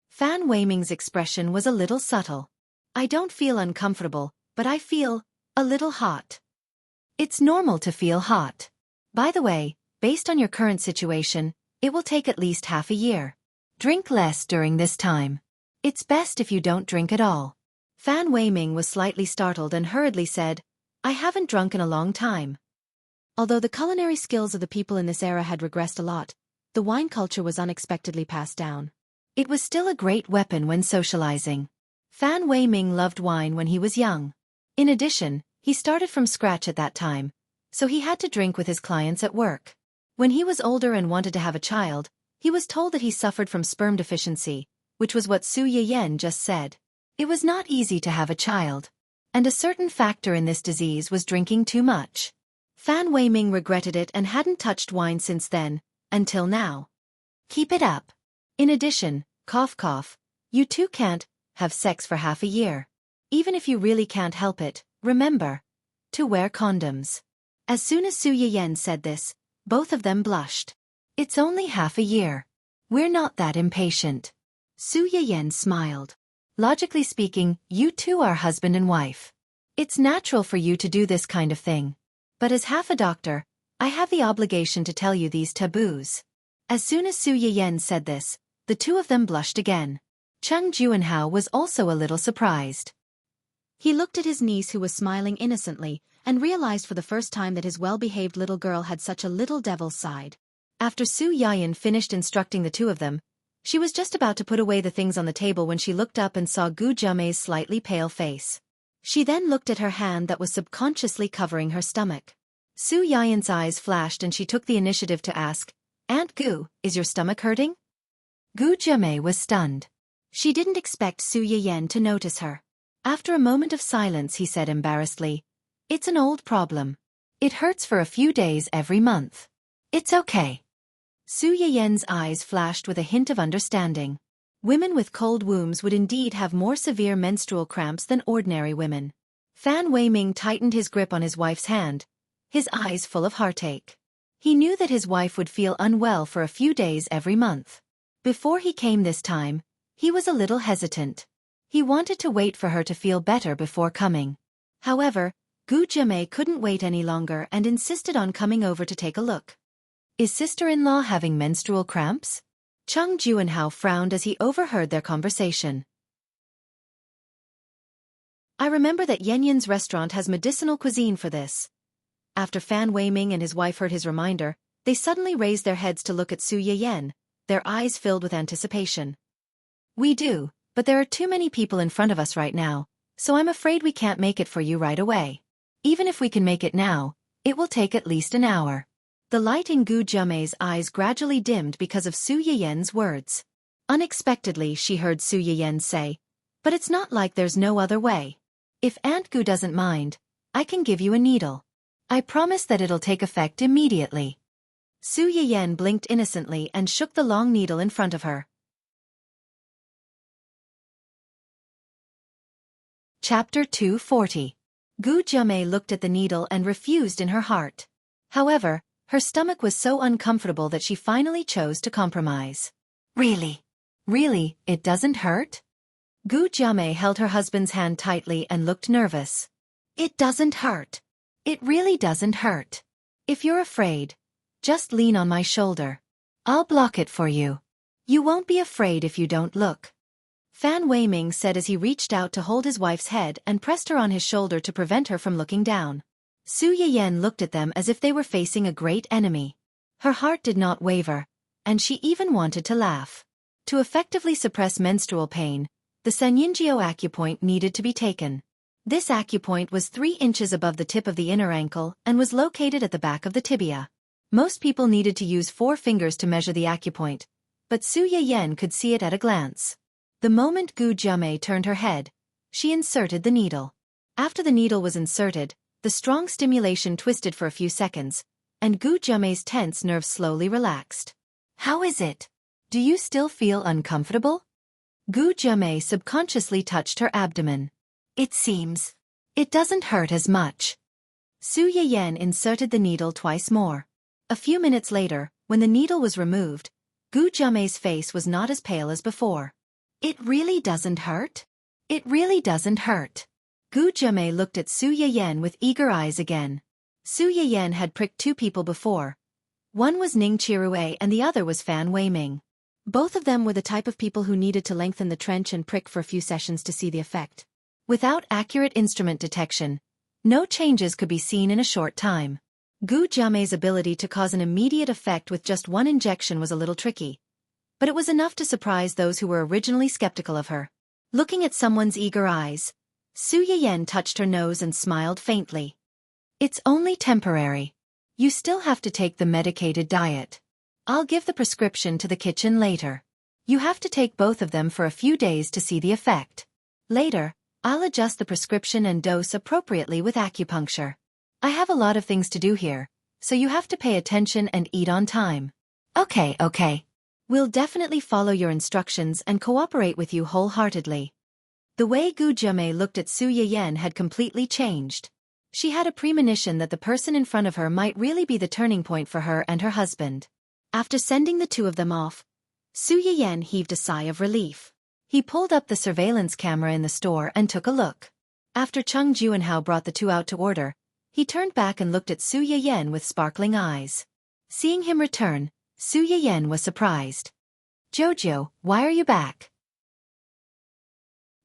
Fan Weiming's expression was a little subtle. "I don't feel uncomfortable, but I feel a little hot." It's normal to feel hot. By the way, based on your current situation, it will take at least half a year. Drink less during this time. It's best if you don't drink at all. Fan Weiming was slightly startled and hurriedly said, "I haven't drunk in a long time." Although the culinary skills of the people in this era had regressed a lot, the wine culture was unexpectedly passed down. It was still a great weapon when socializing. Fan Weiming loved wine when he was young. In addition, he started from scratch at that time, so he had to drink with his clients at work. When he was older and wanted to have a child, he was told that he suffered from sperm deficiency, which was what Su Yiyen just said. It was not easy to have a child. And a certain factor in this disease was drinking too much. Fan Weiming regretted it and hadn't touched wine since then, until now. Keep it up. In addition, cough cough, you two can't have sex for half a year. Even if you really can't help it, remember to wear condoms. As soon as Su Yiyen said this, both of them blushed. It's only half a year. We're not that impatient. Su Yiyen smiled. Logically speaking, you two are husband and wife. It's natural for you to do this kind of thing. But as half a doctor, I have the obligation to tell you these taboos. As soon as Su Yiyen said this, the two of them blushed again. Chung Juanhao was also a little surprised. He looked at his niece who was smiling innocently, and realized for the first time that his well-behaved little girl had such a little devil's side. After Su Yayan finished instructing the two of them, she was just about to put away the things on the table when she looked up and saw Gu Jiamei's slightly pale face. She then looked at her hand that was subconsciously covering her stomach. Su Yayan's eyes flashed and she took the initiative to ask, "Aunt Gu, is your stomach hurting?" Gu Jiamei was stunned. She didn't expect Su Yayan to notice her. After a moment of silence he said embarrassedly, "It's an old problem. It hurts for a few days every month. It's okay." Su Yayan's eyes flashed with a hint of understanding. Women with cold wombs would indeed have more severe menstrual cramps than ordinary women. Fan Weiming tightened his grip on his wife's hand, his eyes full of heartache. He knew that his wife would feel unwell for a few days every month. Before he came this time, he was a little hesitant. He wanted to wait for her to feel better before coming. However, Gu Jiamei couldn't wait any longer and insisted on coming over to take a look. "Is sister-in-law having menstrual cramps?" Chung Juanhao frowned as he overheard their conversation. "I remember that Yanyan's restaurant has medicinal cuisine for this." After Fan Weiming and his wife heard his reminder, they suddenly raised their heads to look at Su Yayan, their eyes filled with anticipation. "We do, but there are too many people in front of us right now, so I'm afraid we can't make it for you right away. Even if we can make it now, it will take at least an hour." The light in Gu Jiamei's eyes gradually dimmed because of Su Yayan's words. Unexpectedly she heard Su Yayan say, "But it's not like there's no other way. If Aunt Gu doesn't mind, I can give you a needle. I promise that it'll take effect immediately." Su Yayan blinked innocently and shook the long needle in front of her. Chapter 240. Gu Jiamei looked at the needle and refused in her heart. However, her stomach was so uncomfortable that she finally chose to compromise. "Really? Really, it doesn't hurt?" Gu Jiamei held her husband's hand tightly and looked nervous. "It doesn't hurt. It really doesn't hurt. If you're afraid, just lean on my shoulder. I'll block it for you. You won't be afraid if you don't look." Fan Weiming said as he reached out to hold his wife's head and pressed her on his shoulder to prevent her from looking down. Su Yayan looked at them as if they were facing a great enemy. Her heart did not waver, and she even wanted to laugh. To effectively suppress menstrual pain, the Sanyinjiao acupoint needed to be taken. This acupoint was 3 inches above the tip of the inner ankle and was located at the back of the tibia. Most people needed to use 4 fingers to measure the acupoint, but Su Yayan could see it at a glance. The moment Gu Jiamei turned her head, she inserted the needle. After the needle was inserted, the strong stimulation twisted for a few seconds, and Gu Jiamei's tense nerves slowly relaxed. "How is it? Do you still feel uncomfortable?" Gu Jiamei subconsciously touched her abdomen. "It seems. It doesn't hurt as much." Su Yayan inserted the needle twice more. A few minutes later, when the needle was removed, Gu Jiamei's face was not as pale as before. "It really doesn't hurt? It really doesn't hurt." Gu Jiamei looked at Su Yayan with eager eyes again. Su Yayan had pricked 2 people before. One was Ning Chirue and the other was Fan Weiming. Both of them were the type of people who needed to lengthen the trench and prick for a few sessions to see the effect. Without accurate instrument detection, no changes could be seen in a short time. Gu Jiamei's ability to cause an immediate effect with just 1 injection was a little tricky, but it was enough to surprise those who were originally skeptical of her. Looking at someone's eager eyes, Su Yayan touched her nose and smiled faintly. "It's only temporary. You still have to take the medicated diet. I'll give the prescription to the kitchen later. You have to take both of them for a few days to see the effect. Later, I'll adjust the prescription and dose appropriately with acupuncture. I have a lot of things to do here, so you have to pay attention and eat on time." Okay. We'll definitely follow your instructions and cooperate with you wholeheartedly." The way Gu Jiamei looked at Su Yayan had completely changed. She had a premonition that the person in front of her might really be the turning point for her and her husband. After sending the 2 of them off, Su Yayan heaved a sigh of relief. He pulled up the surveillance camera in the store and took a look. After Chung Juanhao brought the 2 out to order, he turned back and looked at Su Yayan with sparkling eyes. Seeing him return, Su Yayan was surprised. "Jojo, why are you back?"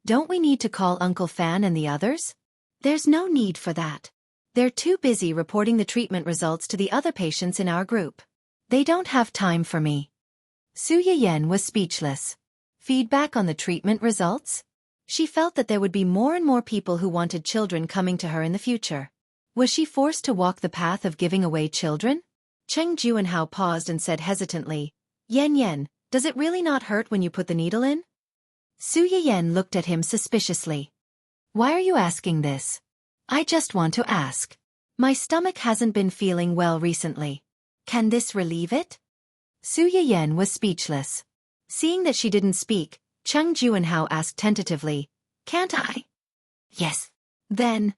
Don't we need to call Uncle Fan and the others? There's no need for that. They're too busy reporting the treatment results to the other patients in our group. They don't have time for me. Su Yan was speechless. Feedback on the treatment results? She felt that there would be more and more people who wanted children coming to her in the future. Was she forced to walk the path of giving away children? Cheng Juanhao paused and said hesitantly, Yan, does it really not hurt when you put the needle in? Su Yan looked at him suspiciously. Why are you asking this? I just want to ask. My stomach hasn't been feeling well recently. Can this relieve it? Su Yan was speechless. Seeing that she didn't speak, Cheng Juanhao asked tentatively, Can't I? Yes. Then,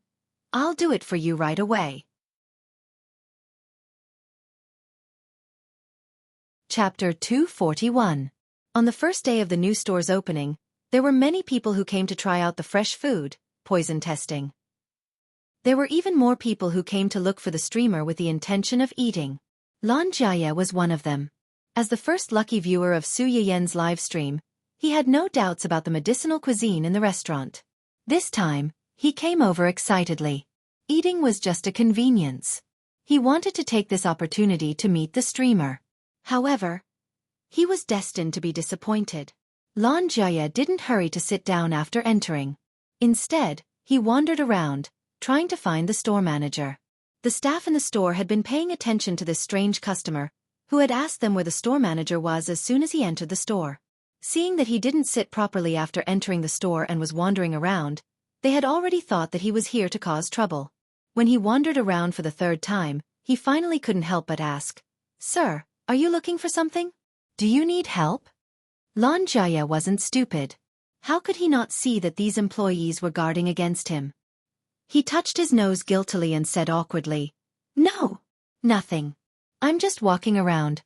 I'll do it for you right away. Chapter 241. On the first day of the new store's opening, there were many people who came to try out the fresh food, poison testing. There were even more people who came to look for the streamer with the intention of eating. Lan Jia was one of them. As the first lucky viewer of Su Yan's live stream, he had no doubts about the medicinal cuisine in the restaurant. This time, he came over excitedly. Eating was just a convenience. He wanted to take this opportunity to meet the streamer. However, he was destined to be disappointed. Lan Jia didn't hurry to sit down after entering. Instead, he wandered around, trying to find the store manager. The staff in the store had been paying attention to this strange customer, who had asked them where the store manager was as soon as he entered the store. Seeing that he didn't sit properly after entering the store and was wandering around, they had already thought that he was here to cause trouble. When he wandered around for the third time, he finally couldn't help but ask, Sir, are you looking for something? Do you need help? Lan Jia wasn't stupid. How could he not see that these employees were guarding against him? He touched his nose guiltily and said awkwardly, No, nothing. I'm just walking around.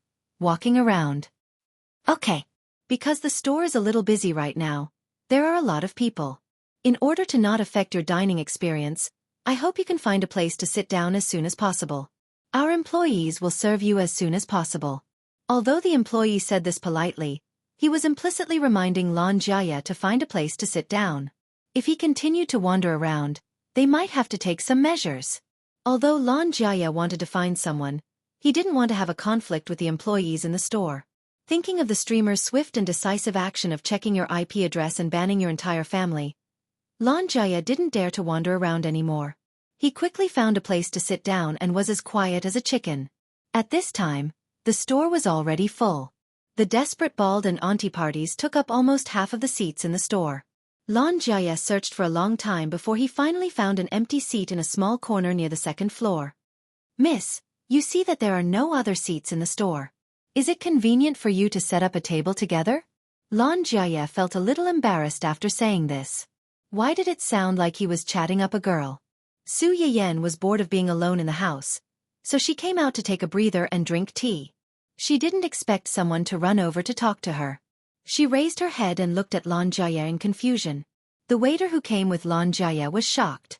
Okay. Because the store is a little busy right now, there are a lot of people. In order to not affect your dining experience, I hope you can find a place to sit down as soon as possible. Our employees will serve you as soon as possible. Although the employee said this politely, he was implicitly reminding Lan Jia to find a place to sit down. If he continued to wander around, they might have to take some measures. Although Lan Jia wanted to find someone, he didn't want to have a conflict with the employees in the store. Thinking of the streamer's swift and decisive action of checking your IP address and banning your entire family, Lan Jia didn't dare to wander around anymore. He quickly found a place to sit down and was as quiet as a chicken. At this time, the store was already full. The desperate bald and auntie parties took up almost half of the seats in the store. Lan Jia searched for a long time before he finally found an empty seat in a small corner near the second floor. Miss, you see that there are no other seats in the store. Is it convenient for you to set up a table together? Lan Jia felt a little embarrassed after saying this. Why did it sound like he was chatting up a girl? Su Yan was bored of being alone in the house, so she came out to take a breather and drink tea. She didn't expect someone to run over to talk to her. She raised her head and looked at Lan Jia in confusion. The waiter who came with Lan Jia was shocked.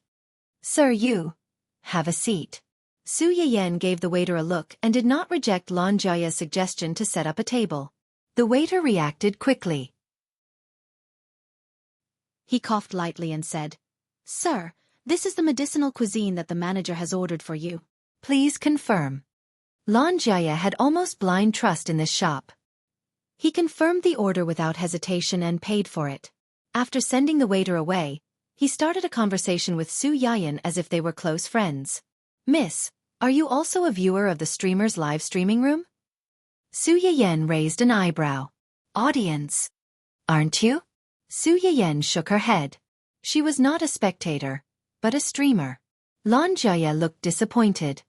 Sir, you have a seat. Su Yan gave the waiter a look and did not reject Lan Jia's suggestion to set up a table. The waiter reacted quickly. He coughed lightly and said, Sir, this is the medicinal cuisine that the manager has ordered for you. Please confirm. Lan Jia had almost blind trust in this shop. He confirmed the order without hesitation and paid for it. After sending the waiter away, he started a conversation with Su Yan as if they were close friends. Miss, are you also a viewer of the streamer's live streaming room? Su Yan raised an eyebrow. Audience. Aren't you? Su Yan shook her head. She was not a spectator, but a streamer. Lan Jia looked disappointed.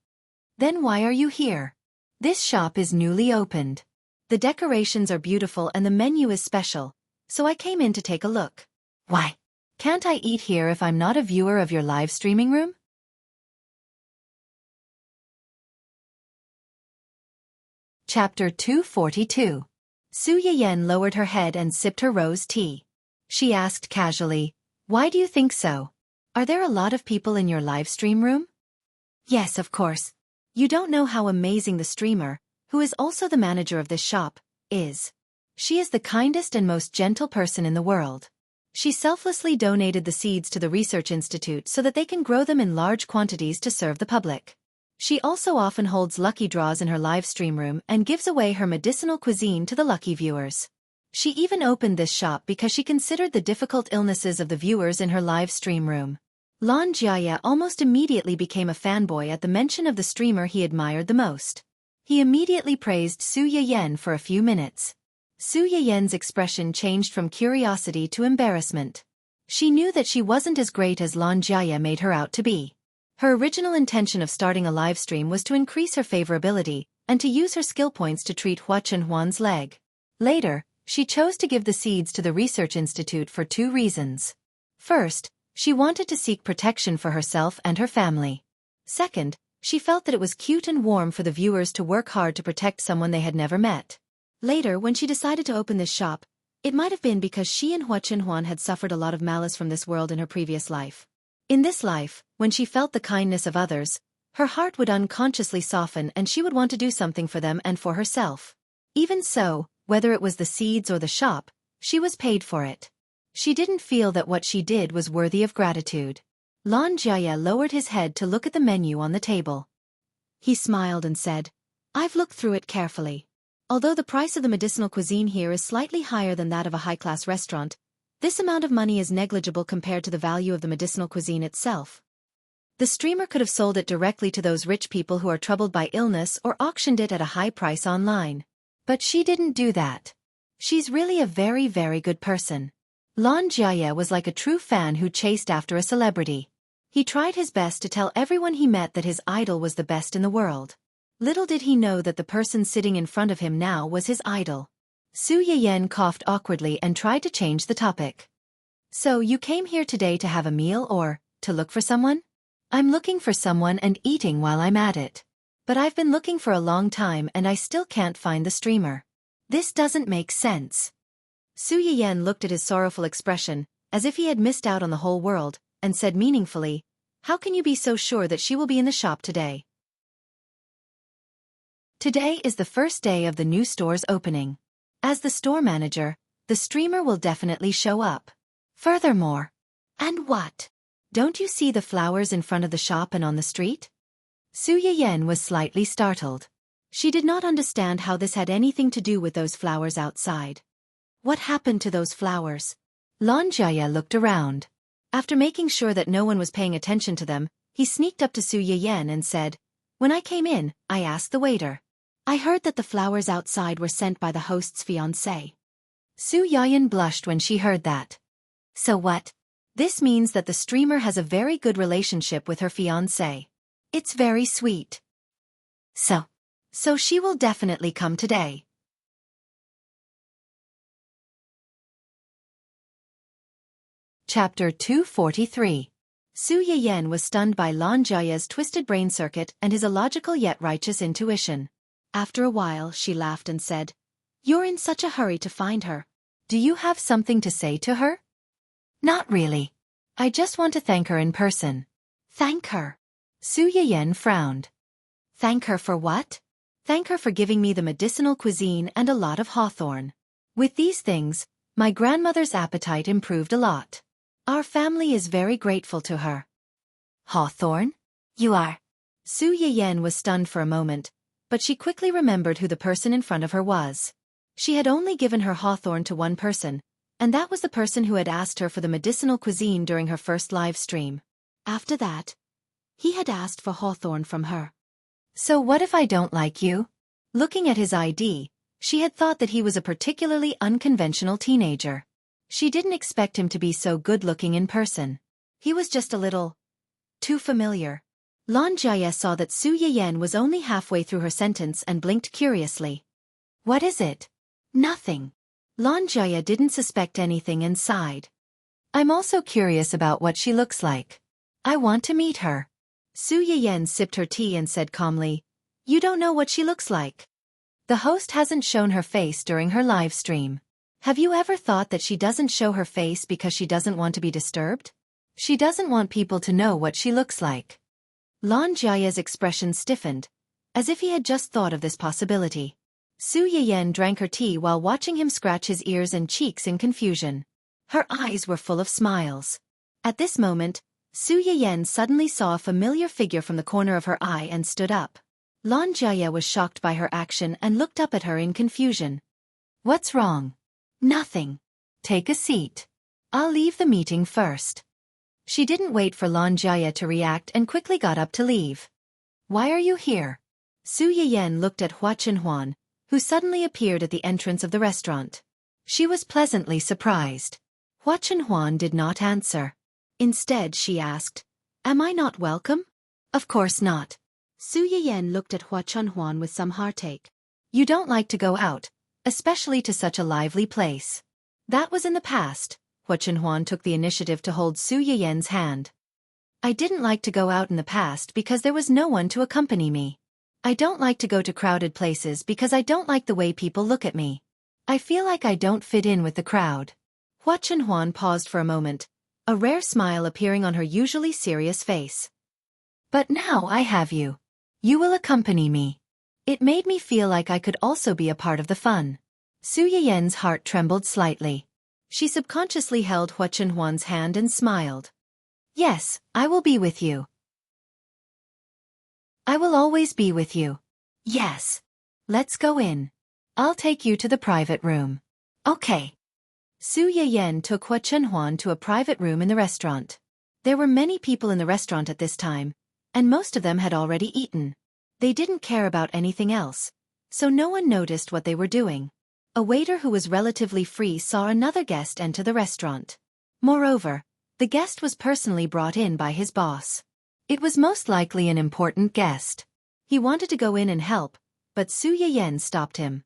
Then why are you here? This shop is newly opened. The decorations are beautiful and the menu is special, so I came in to take a look. Why? Can't I eat here if I'm not a viewer of your live streaming room? Chapter 242. Su Yan lowered her head and sipped her rose tea. She asked casually, Why do you think so? Are there a lot of people in your live stream room? Yes, of course. You don't know how amazing the streamer, who is also the manager of this shop, is. She is the kindest and most gentle person in the world. She selflessly donated the seeds to the research institute so that they can grow them in large quantities to serve the public. She also often holds lucky draws in her live stream room and gives away her medicinal cuisine to the lucky viewers. She even opened this shop because she considered the difficult illnesses of the viewers in her live stream room. Lan Jiaya almost immediately became a fanboy at the mention of the streamer he admired the most. He immediately praised Su Yiyan for a few minutes. Su Yiyan's expression changed from curiosity to embarrassment. She knew that she wasn't as great as Lan Jiaya made her out to be. Her original intention of starting a live stream was to increase her favorability and to use her skill points to treat Hua Chunhuan's leg. Later, she chose to give the seeds to the research institute for two reasons. First, she wanted to seek protection for herself and her family. Second, she felt that it was cute and warm for the viewers to work hard to protect someone they had never met. Later, when she decided to open this shop, it might have been because she and Hua Chunhuan had suffered a lot of malice from this world in her previous life. In this life, when she felt the kindness of others, her heart would unconsciously soften and she would want to do something for them and for herself. Even so, whether it was the seeds or the shop, she was paid for it. She didn't feel that what she did was worthy of gratitude. Lan Jiaya lowered his head to look at the menu on the table. He smiled and said, "I've looked through it carefully. Although the price of the medicinal cuisine here is slightly higher than that of a high-class restaurant, this amount of money is negligible compared to the value of the medicinal cuisine itself. The streamer could have sold it directly to those rich people who are troubled by illness or auctioned it at a high price online. But she didn't do that. She's really a very, very good person." Lan Jiaya was like a true fan who chased after a celebrity. He tried his best to tell everyone he met that his idol was the best in the world. Little did he know that the person sitting in front of him now was his idol. Su Yiyan coughed awkwardly and tried to change the topic. "So you came here today to have a meal or to look for someone?" "I'm looking for someone and eating while I'm at it. But I've been looking for a long time and I still can't find the streamer. This doesn't make sense." Su Yiyan looked at his sorrowful expression, as if he had missed out on the whole world, and said meaningfully, "How can you be so sure that she will be in the shop today?" "Today is the first day of the new store's opening. As the store manager, the streamer will definitely show up. Furthermore..." "And what? Don't you see the flowers in front of the shop and on the street?" Su Yiyan was slightly startled. She did not understand how this had anything to do with those flowers outside. What happened to those flowers? Lan Jiaya looked around. After making sure that no one was paying attention to them, he sneaked up to Su Yiyan and said, "When I came in, I asked the waiter. I heard that the flowers outside were sent by the host's fiancé." Su Yiyan blushed when she heard that. "So what? This means that the streamer has a very good relationship with her fiancé. It's very sweet. So she will definitely come today." Chapter 243. Su Yiyan was stunned by Lan Jiaya's twisted brain circuit and his illogical yet righteous intuition. After a while, she laughed and said, "You're in such a hurry to find her. Do you have something to say to her?" "Not really. I just want to thank her in person." "Thank her?" Su Yiyan frowned. "Thank her for what?" "Thank her for giving me the medicinal cuisine and a lot of hawthorn. With these things, my grandmother's appetite improved a lot. Our family is very grateful to her." "Hawthorn? You are..." Su Yiyan was stunned for a moment, but she quickly remembered who the person in front of her was. She had only given her hawthorn to one person, and that was the person who had asked her for the medicinal cuisine during her first live stream. After that, he had asked for hawthorn from her. "So what if I don't like you?" Looking at his ID, she had thought that he was a particularly unconventional teenager. She didn't expect him to be so good-looking in person. He was just a little too familiar. Lan Jiaya saw that Su Yiyan was only halfway through her sentence and blinked curiously. "What is it?" "Nothing." Lan Jiaya didn't suspect anything and sighed. "I'm also curious about what she looks like. I want to meet her." Su Yiyan sipped her tea and said calmly, "You don't know what she looks like. The host hasn't shown her face during her live stream. Have you ever thought that she doesn't show her face because she doesn't want to be disturbed? She doesn't want people to know what she looks like." Lan Jiaya's expression stiffened, as if he had just thought of this possibility. Su Yiyan drank her tea while watching him scratch his ears and cheeks in confusion. Her eyes were full of smiles. At this moment, Su Yiyan suddenly saw a familiar figure from the corner of her eye and stood up. Lan Jia was shocked by her action and looked up at her in confusion. What's wrong? Nothing. Take a seat. I'll leave the meeting first. She didn't wait for Lan Jia to react and quickly got up to leave. Why are you here? Su Yiyan looked at Hua Chenhuan, who suddenly appeared at the entrance of the restaurant. She was pleasantly surprised. Hua Chenhuan did not answer. Instead, she asked, "Am I not welcome?" Of course not. Su Yiyan looked at Hua Chenhuan with some heartache. You don't like to go out, especially to such a lively place. That was in the past. Hua Chenhuan took the initiative to hold Su Yiyan's hand. I didn't like to go out in the past because there was no one to accompany me. I don't like to go to crowded places because I don't like the way people look at me. I feel like I don't fit in with the crowd. Hua Chenhuan paused for a moment, a rare smile appearing on her usually serious face. But now I have you. You will accompany me. It made me feel like I could also be a part of the fun. Su Yiyan's heart trembled slightly. She subconsciously held Hua Chenhuan's hand and smiled. Yes, I will be with you. I will always be with you. Yes. Let's go in. I'll take you to the private room. Okay. Su Yiyan took Hua Chenhuan to a private room in the restaurant. There were many people in the restaurant at this time, and most of them had already eaten. They didn't care about anything else, so no one noticed what they were doing. A waiter who was relatively free saw another guest enter the restaurant. Moreover, the guest was personally brought in by his boss. It was most likely an important guest. He wanted to go in and help, but Su Yiyan stopped him.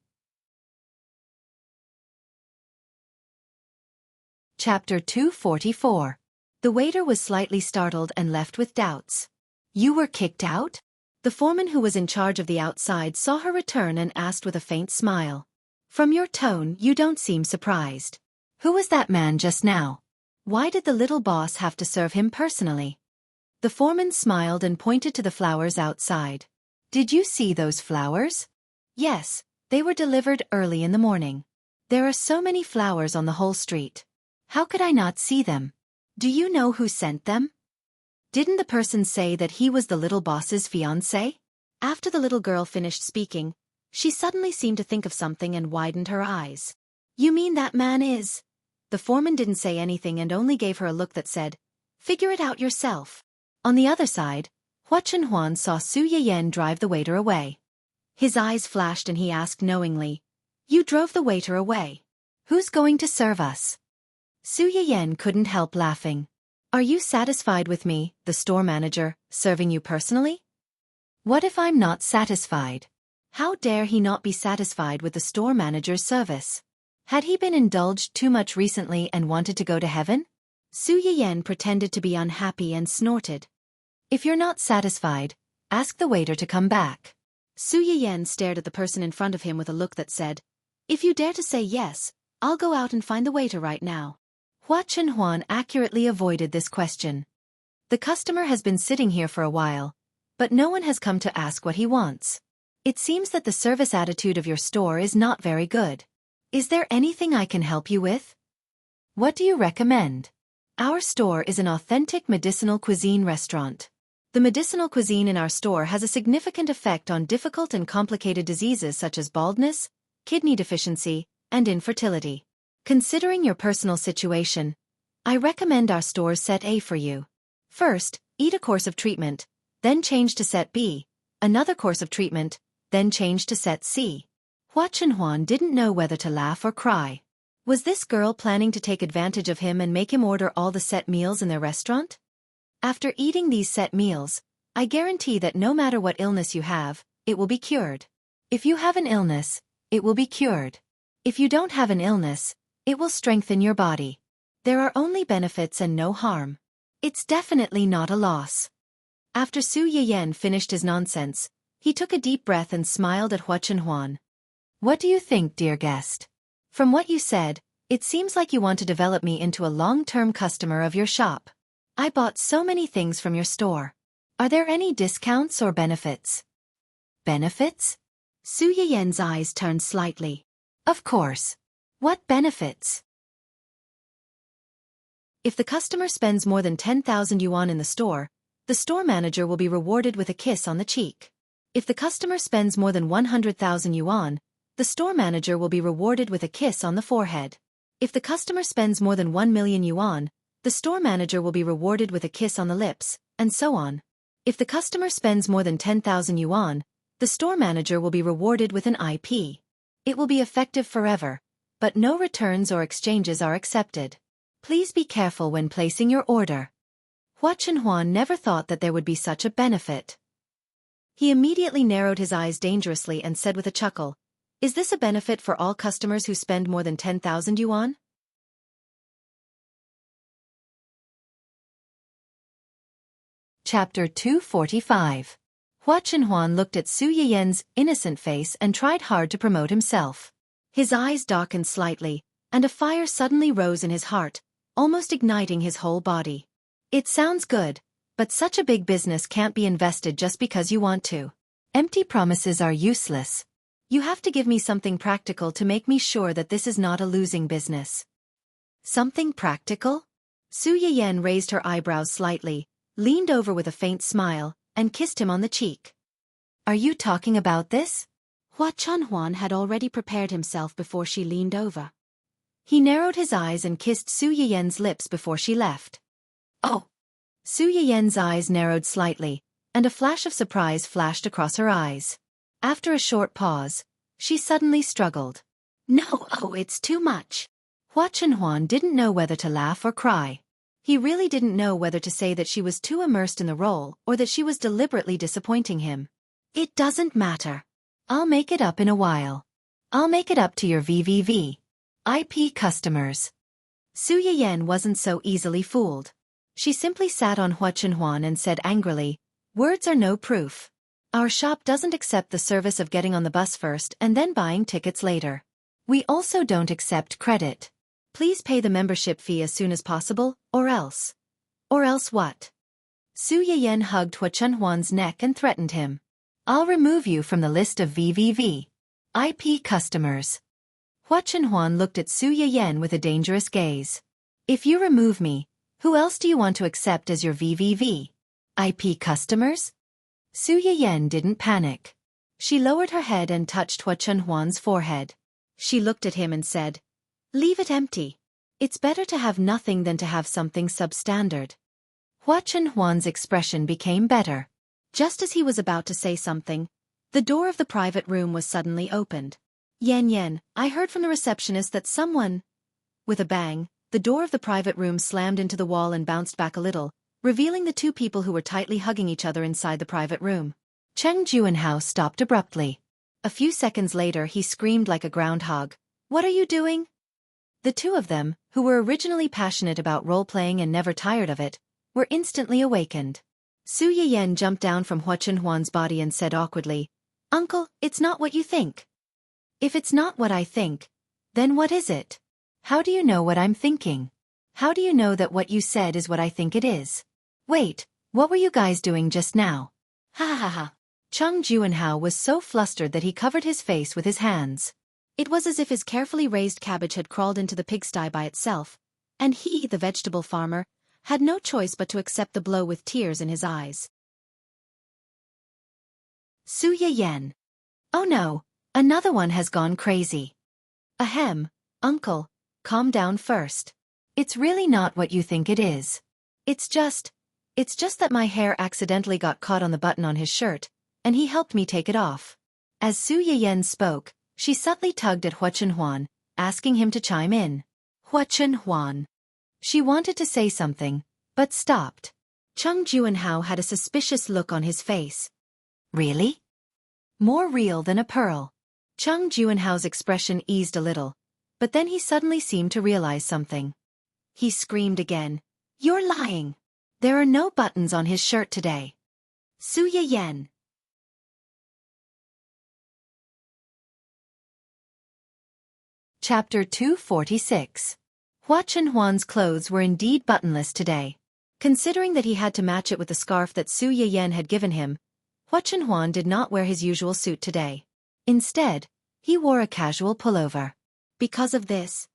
Chapter 244. The waiter was slightly startled and left with doubts. You were kicked out? The foreman who was in charge of the outside saw her return and asked with a faint smile. From your tone, you don't seem surprised. Who was that man just now? Why did the little boss have to serve him personally? The foreman smiled and pointed to the flowers outside. Did you see those flowers? Yes, they were delivered early in the morning. There are so many flowers on the whole street. How could I not see them? Do you know who sent them? Didn't the person say that he was the little boss's fiancé? After the little girl finished speaking, she suddenly seemed to think of something and widened her eyes. You mean that man is? The foreman didn't say anything and only gave her a look that said, "Figure it out yourself." On the other side, Hua Chenhuan saw Su Yiyan drive the waiter away. His eyes flashed and he asked knowingly, "You drove the waiter away. Who's going to serve us?" Su Yiyan couldn't help laughing. Are you satisfied with me, the store manager, serving you personally? What if I'm not satisfied? How dare he not be satisfied with the store manager's service? Had he been indulged too much recently and wanted to go to heaven? Su Yiyan pretended to be unhappy and snorted. If you're not satisfied, ask the waiter to come back. Su Yiyan stared at the person in front of him with a look that said, "If you dare to say yes, I'll go out and find the waiter right now." Hua Chenhuan accurately avoided this question. The customer has been sitting here for a while, but no one has come to ask what he wants. It seems that the service attitude of your store is not very good. Is there anything I can help you with? What do you recommend? Our store is an authentic medicinal cuisine restaurant. The medicinal cuisine in our store has a significant effect on difficult and complicated diseases such as baldness, kidney deficiency, and infertility. Considering your personal situation, I recommend our store's Set A for you. First, eat a course of treatment, then change to Set B, another course of treatment, then change to Set C. Hua Chenhuan didn't know whether to laugh or cry. Was this girl planning to take advantage of him and make him order all the set meals in their restaurant? After eating these set meals, I guarantee that no matter what illness you have, it will be cured. If you have an illness, it will be cured. If you don't have an illness, it will strengthen your body. There are only benefits and no harm. It's definitely not a loss. After Su Yiyan finished his nonsense, he took a deep breath and smiled at Hua Chenhuan. What do you think, dear guest? From what you said, it seems like you want to develop me into a long-term customer of your shop. I bought so many things from your store. Are there any discounts or benefits? Benefits? Su Yiyan's eyes turned slightly. Of course. What benefits? If the customer spends more than 10,000 yuan in the store manager will be rewarded with a kiss on the cheek. If the customer spends more than 100,000 yuan, the store manager will be rewarded with a kiss on the forehead. If the customer spends more than 1 million yuan, the store manager will be rewarded with a kiss on the lips, and so on. If the customer spends more than 10,000 yuan, the store manager will be rewarded with an IP. It will be effective forever, but no returns or exchanges are accepted. Please be careful when placing your order. Hua Chenhuan never thought that there would be such a benefit. He immediately narrowed his eyes dangerously and said with a chuckle, "Is this a benefit for all customers who spend more than 10,000 yuan?" Chapter 245. Hua Chenhuan looked at Su Yiyan's innocent face and tried hard to promote himself. His eyes darkened slightly, and a fire suddenly rose in his heart, almost igniting his whole body. It sounds good, but such a big business can't be invested just because you want to. Empty promises are useless. You have to give me something practical to make me sure that this is not a losing business. Something practical? Su Yiyan raised her eyebrows slightly, leaned over with a faint smile, and kissed him on the cheek. Are you talking about this? Hua Chenhuan had already prepared himself before she leaned over. He narrowed his eyes and kissed Su Yiyan's lips before she left. Oh! Su Yiyan's eyes narrowed slightly, and a flash of surprise flashed across her eyes. After a short pause, she suddenly struggled. No, it's too much. Hua Chenhuan didn't know whether to laugh or cry. He really didn't know whether to say that she was too immersed in the role or that she was deliberately disappointing him. It doesn't matter. I'll make it up in a while. I'll make it up to your VVV. IP customers. Su Yiyan wasn't so easily fooled. She simply sat on Hua Chenhuan and said angrily, "Words are no proof. Our shop doesn't accept the service of getting on the bus first and then buying tickets later. We also don't accept credit. Please pay the membership fee as soon as possible, or else." Or else what? Su Yiyan hugged Hua Chenhuan's neck and threatened him. "I'll remove you from the list of VVV. IP customers." Hua Chenhuan looked at Su Yiyan with a dangerous gaze. "If you remove me, who else do you want to accept as your VVV? IP customers?" Su Yiyan didn't panic. She lowered her head and touched Hua Chenhuan's forehead. She looked at him and said, "Leave it empty. It's better to have nothing than to have something substandard." Hua Chenhuan's expression became better. Just as he was about to say something, the door of the private room was suddenly opened. "Yan, I heard from the receptionist that someone..." With a bang, the door of the private room slammed into the wall and bounced back a little, revealing the two people who were tightly hugging each other inside the private room. Cheng Juanhao stopped abruptly. A few seconds later he screamed like a groundhog, "What are you doing?" The two of them, who were originally passionate about role-playing and never tired of it, were instantly awakened. Su Yiyan jumped down from Hua Chenhuan's body and said awkwardly, "Uncle, it's not what you think." "If it's not what I think, then what is it? How do you know what I'm thinking? How do you know that what you said is what I think it is? Wait, what were you guys doing just now?" Ha ha ha. Cheng Juanhao was so flustered that he covered his face with his hands. It was as if his carefully raised cabbage had crawled into the pigsty by itself, and he, the vegetable farmer, had no choice but to accept the blow with tears in his eyes. Su Yiyan. "Oh no, another one has gone crazy." "Ahem, uncle, calm down first. It's really not what you think it is. It's just that my hair accidentally got caught on the button on his shirt, and he helped me take it off." As Su Yiyan spoke, she subtly tugged at Hua Chenhuan, asking him to chime in. Hua Chenhuan. She wanted to say something, but stopped. Cheng Juanhao had a suspicious look on his face. Really? More real than a pearl. Cheng Juanhao's expression eased a little, but then he suddenly seemed to realize something. He screamed again, "You're lying! There are no buttons on his shirt today." Su Yiyan. Chapter 246. Hua Chenhuan's clothes were indeed buttonless today. Considering that he had to match it with the scarf that Su Yiyan had given him, Hua Chenhuan did not wear his usual suit today. Instead, he wore a casual pullover. Because of this,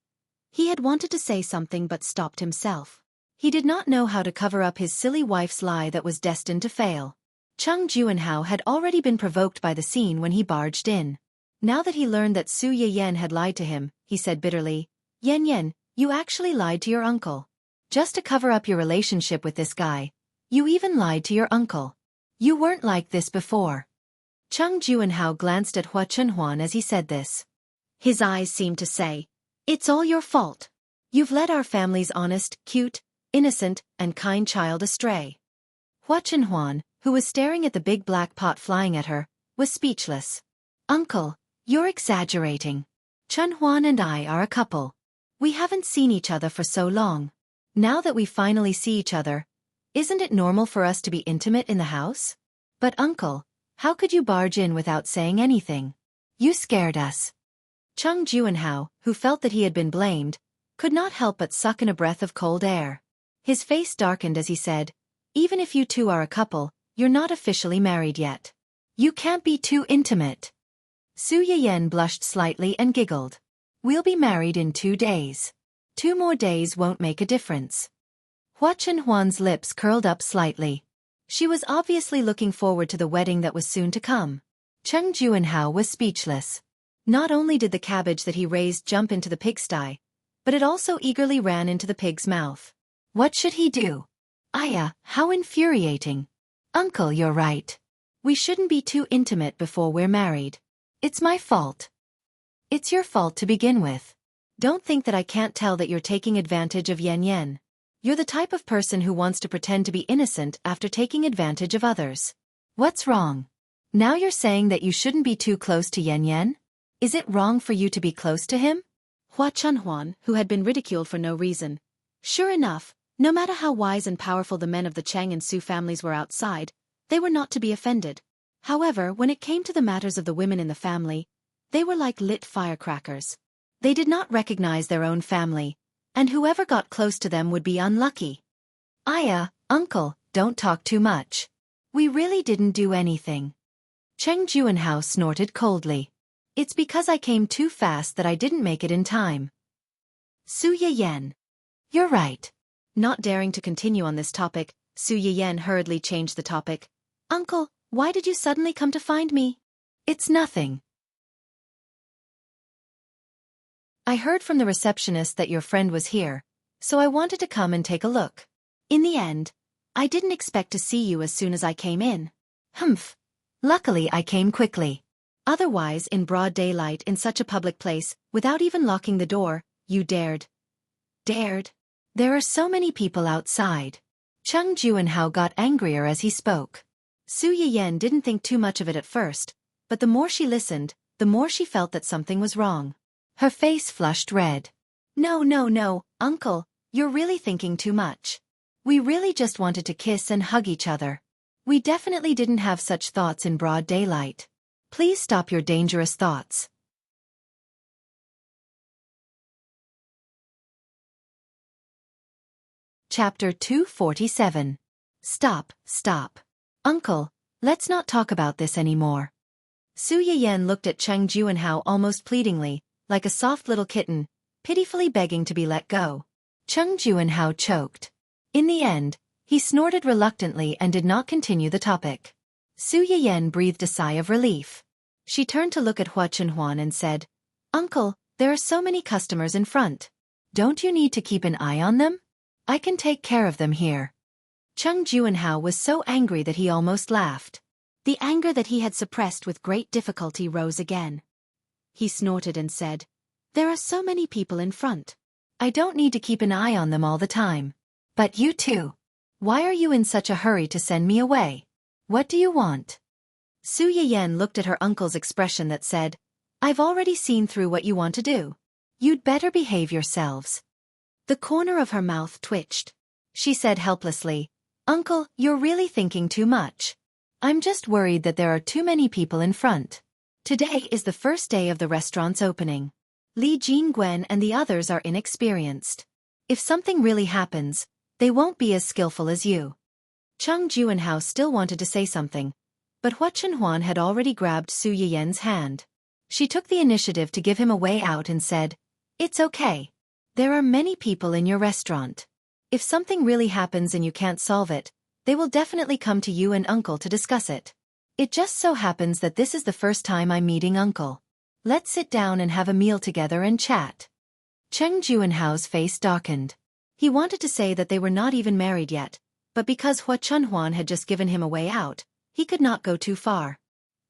he had wanted to say something but stopped himself. He did not know how to cover up his silly wife's lie that was destined to fail. Chung Juanhao had already been provoked by the scene when he barged in. Now that he learned that Su Yiyen had lied to him, he said bitterly, "Yen Yen, you actually lied to your uncle. Just to cover up your relationship with this guy. You even lied to your uncle. You weren't like this before." Chung Juanhao glanced at Hua Chunhuan as he said this. His eyes seemed to say, "It's all your fault. You've led our family's honest, cute, innocent, and kind child astray." Hua Chunhuan, who was staring at the big black pot flying at her, was speechless. "Uncle, you're exaggerating. Chunhuan and I are a couple. We haven't seen each other for so long. Now that we finally see each other, isn't it normal for us to be intimate in the house? But uncle, how could you barge in without saying anything? You scared us." Chung Juanhao, who felt that he had been blamed, could not help but suck in a breath of cold air. His face darkened as he said, "Even if you two are a couple, you're not officially married yet. You can't be too intimate." Su Yiyen blushed slightly and giggled. "We'll be married in 2 days. 2 more days won't make a difference." Hua Chunhuan's lips curled up slightly. She was obviously looking forward to the wedding that was soon to come. Chung Juanhao was speechless. Not only did the cabbage that he raised jump into the pigsty, but it also eagerly ran into the pig's mouth. What should he do? Aya, how infuriating. "Uncle, you're right. We shouldn't be too intimate before we're married. It's my fault." "It's your fault to begin with. Don't think that I can't tell that you're taking advantage of Yen Yen. You're the type of person who wants to pretend to be innocent after taking advantage of others. What's wrong? Now you're saying that you shouldn't be too close to Yen Yen? Is it wrong for you to be close to him?" Hua Chunhuan, who had been ridiculed for no reason. Sure enough, no matter how wise and powerful the men of the Cheng and Su families were outside, they were not to be offended. However, when it came to the matters of the women in the family, they were like lit firecrackers. They did not recognize their own family, and whoever got close to them would be unlucky. "Aya, uncle, don't talk too much. We really didn't do anything." Cheng Juanhao snorted coldly. "It's because I came too fast that I didn't make it in time." Su Yiyen. "You're right." Not daring to continue on this topic, Su Yiyen hurriedly changed the topic. "Uncle, why did you suddenly come to find me?" "It's nothing. I heard from the receptionist that your friend was here, so I wanted to come and take a look. In the end, I didn't expect to see you as soon as I came in." "Humph. Luckily I came quickly. Otherwise, in broad daylight in such a public place, without even locking the door, you dared." "Dared? There are so many people outside." Chung Juanhao got angrier as he spoke. Su Yiyen didn't think too much of it at first, but the more she listened, the more she felt that something was wrong. Her face flushed red. No, uncle, you're really thinking too much. We really just wanted to kiss and hug each other. We definitely didn't have such thoughts in broad daylight. Please stop your dangerous thoughts." Chapter 247. Stop. "Uncle, let's not talk about this anymore." Su Yiyen looked at Cheng Juanhao almost pleadingly, like a soft little kitten, pitifully begging to be let go. Cheng Juanhao choked. In the end, he snorted reluctantly and did not continue the topic. Su Yiyen breathed a sigh of relief. She turned to look at Hua Chunhuan and said, "Uncle, there are so many customers in front. Don't you need to keep an eye on them? I can take care of them here." Cheng Juanhao was so angry that he almost laughed. The anger that he had suppressed with great difficulty rose again. He snorted and said, "There are so many people in front. I don't need to keep an eye on them all the time. But you too. Why are you in such a hurry to send me away? What do you want?" Su Yiyen looked at her uncle's expression that said, "I've already seen through what you want to do. You'd better behave yourselves." The corner of her mouth twitched. She said helplessly, "Uncle, you're really thinking too much. I'm just worried that there are too many people in front. Today is the first day of the restaurant's opening. Li Jingwen and the others are inexperienced. If something really happens, they won't be as skillful as you." Chung Juanhao still wanted to say something, but Hua Chunhuan had already grabbed Su Yiyen's hand. She took the initiative to give him a way out and said, "It's okay. There are many people in your restaurant. If something really happens and you can't solve it, they will definitely come to you and Uncle to discuss it. It just so happens that this is the first time I'm meeting Uncle. Let's sit down and have a meal together and chat. Cheng Juanhao's face darkened. He wanted to say that they were not even married yet, but because Hua Chunhuan had just given him a way out, he could not go too far.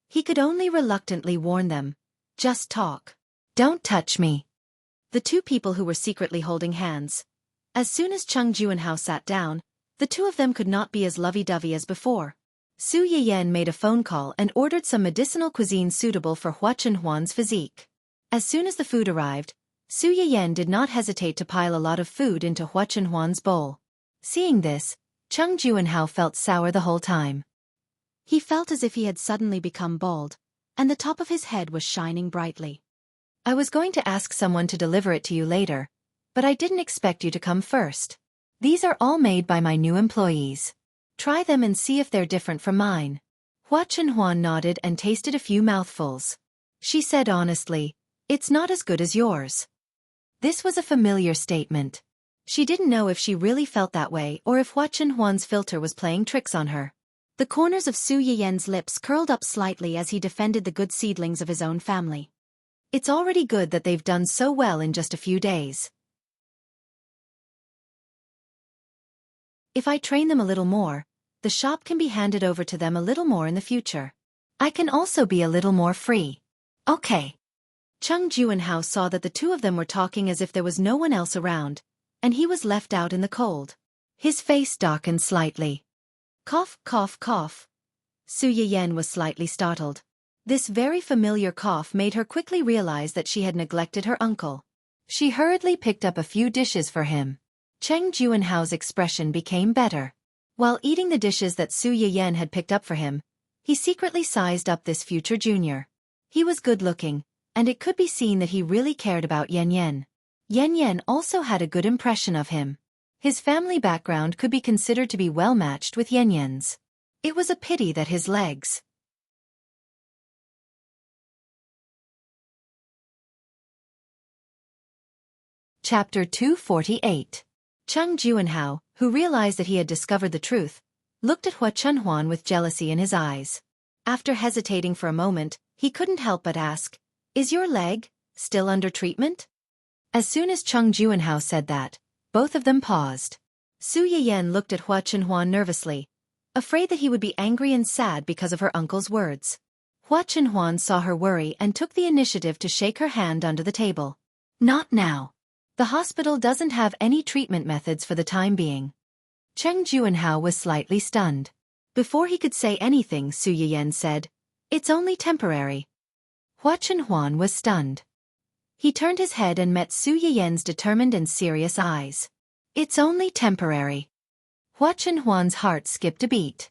He could only reluctantly warn them. Just talk. Don't touch me. The two people who were secretly holding hands. As soon as Cheng Juanhao sat down, the two of them could not be as lovey-dovey as before. Su Yiyen made a phone call and ordered some medicinal cuisine suitable for Hua Chunhuan's physique. As soon as the food arrived, Su Yiyen did not hesitate to pile a lot of food into Hua Chunhuan's bowl. Seeing this, Cheng Juanhao felt sour the whole time. He felt as if he had suddenly become bald, and the top of his head was shining brightly. I was going to ask someone to deliver it to you later, but I didn't expect you to come first. These are all made by my new employees. Try them and see if they're different from mine. Hua Chunhuan nodded and tasted a few mouthfuls. She said honestly, it's not as good as yours. This was a familiar statement. She didn't know if she really felt that way or if Hua Chunhuan's filter was playing tricks on her. The corners of Su Yiyen's lips curled up slightly as he defended the good seedlings of his own family. It's already good that they've done so well in just a few days. If I train them a little more, the shop can be handed over to them a little more in the future. I can also be a little more free. Okay. Cheng Juanhao saw that the two of them were talking as if there was no one else around, and he was left out in the cold. His face darkened slightly. Cough, cough, cough. Su Yiyen was slightly startled. This very familiar cough made her quickly realize that she had neglected her uncle. She hurriedly picked up a few dishes for him. Cheng Juanhao's expression became better. While eating the dishes that Su Yiyen had picked up for him, he secretly sized up this future junior. He was good-looking, and it could be seen that he really cared about Yan Yan. Yan Yan also had a good impression of him. His family background could be considered to be well-matched with Yan Yan's. It was a pity that his legs. Chapter 248. Cheng Juanhao, who realized that he had discovered the truth, looked at Hua Chunhuan with jealousy in his eyes. After hesitating for a moment, he couldn't help but ask, "Is your leg still under treatment?" As soon as Cheng Juanhao said that, both of them paused. Su Yiyen looked at Hua Chunhuan nervously, afraid that he would be angry and sad because of her uncle's words. Hua Chunhuan saw her worry and took the initiative to shake her hand under the table. "Not now. The hospital doesn't have any treatment methods for the time being." Cheng Juanhao was slightly stunned. Before he could say anything, Su Yiyen said, "It's only temporary." Hua Chunhuan was stunned. He turned his head and met Su Yiyen's determined and serious eyes. "It's only temporary." Hua Chunhuan's heart skipped a beat.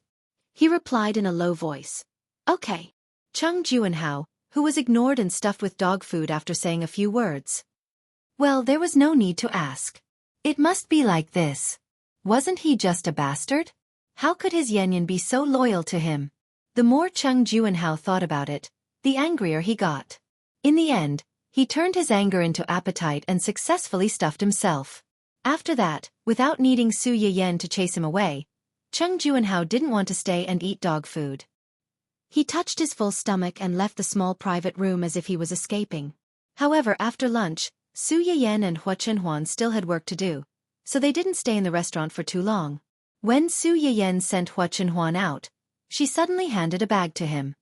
He replied in a low voice, "Okay." Cheng Juanhao, who was ignored and stuffed with dog food after saying a few words. Well, there was no need to ask. It must be like this. Wasn't he just a bastard? How could his Yan Yan be so loyal to him? The more Cheng Juanhao thought about it, the angrier he got. In the end, he turned his anger into appetite and successfully stuffed himself. After that, without needing Su Yiyen to chase him away, Cheng Juanhao didn't want to stay and eat dog food. He touched his full stomach and left the small private room as if he was escaping. However, after lunch, Su Yiyen and Hua Chunhuan still had work to do, so they didn't stay in the restaurant for too long. When Su Yiyen sent Hua Chunhuan out, she suddenly handed a bag to him.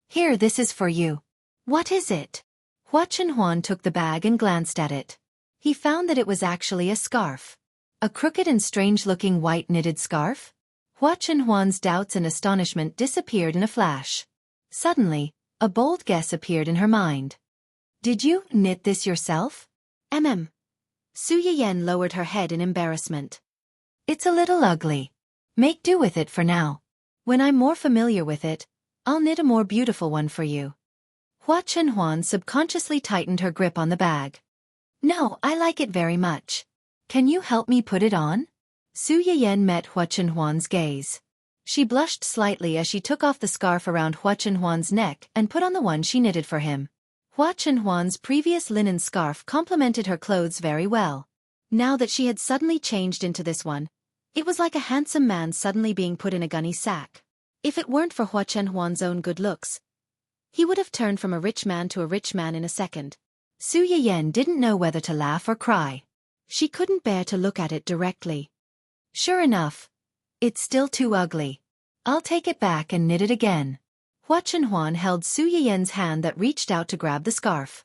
"Here, this is for you." "What is it?" Hua Chunhuan took the bag and glanced at it. He found that it was actually a scarf. A crooked and strange-looking white knitted scarf? Hua Chunhuan's doubts and astonishment disappeared in a flash. Suddenly, a bold guess appeared in her mind. "Did you knit this yourself?" Su Yiyen lowered her head in embarrassment. "It's a little ugly. Make do with it for now. When I'm more familiar with it, I'll knit a more beautiful one for you." Hua Chunhuan subconsciously tightened her grip on the bag. "No, I like it very much. Can you help me put it on?" Su Yiyen met Hua Chunhuan's gaze. She blushed slightly as she took off the scarf around Hua Chunhuan's neck and put on the one she knitted for him. Hua Chunhuan's previous linen scarf complemented her clothes very well. Now that she had suddenly changed into this one, it was like a handsome man suddenly being put in a gunny sack. If it weren't for Hua Chenhuan's own good looks, he would have turned from a rich man to a rich man in a second. Su Yiyen didn't know whether to laugh or cry. She couldn't bear to look at it directly. Sure enough, it's still too ugly. I'll take it back and knit it again. Hua Chenhuan held Su Yiyen's hand that reached out to grab the scarf.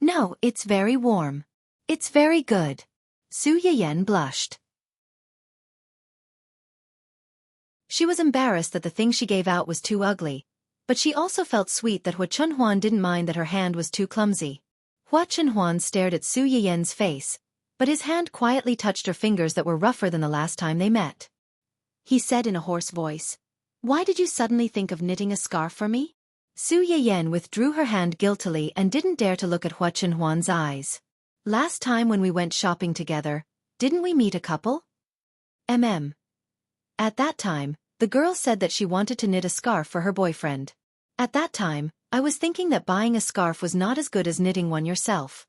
No, it's very warm. It's very good. Su Yiyen blushed. She was embarrassed that the thing she gave out was too ugly, but she also felt sweet that Hua Chenhuan didn't mind that her hand was too clumsy. Hua Chenhuan stared at Su Yiyen's face, but his hand quietly touched her fingers that were rougher than the last time they met. He said in a hoarse voice, "Why did you suddenly think of knitting a scarf for me?" Su Yiyen withdrew her hand guiltily and didn't dare to look at Hua Chenhuan's eyes. "Last time when we went shopping together, didn't we meet a couple?" At that time, the girl said that she wanted to knit a scarf for her boyfriend. At that time, I was thinking that buying a scarf was not as good as knitting one yourself.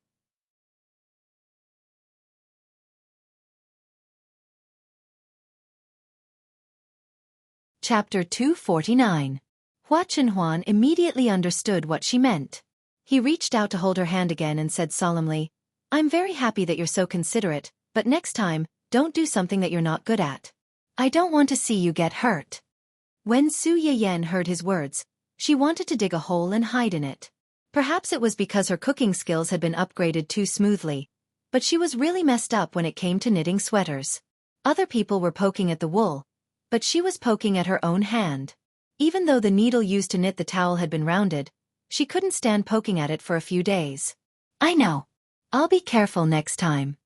Chapter 249. Hua Chenhuan immediately understood what she meant. He reached out to hold her hand again and said solemnly, "I'm very happy that you're so considerate, but next time, don't do something that you're not good at. I don't want to see you get hurt." When Su Yiyen heard his words, she wanted to dig a hole and hide in it. Perhaps it was because her cooking skills had been upgraded too smoothly, but she was really messed up when it came to knitting sweaters. Other people were poking at the wool, but she was poking at her own hand. Even though the needle used to knit the towel had been rounded, she couldn't stand poking at it for a few days. "I know. I'll be careful next time."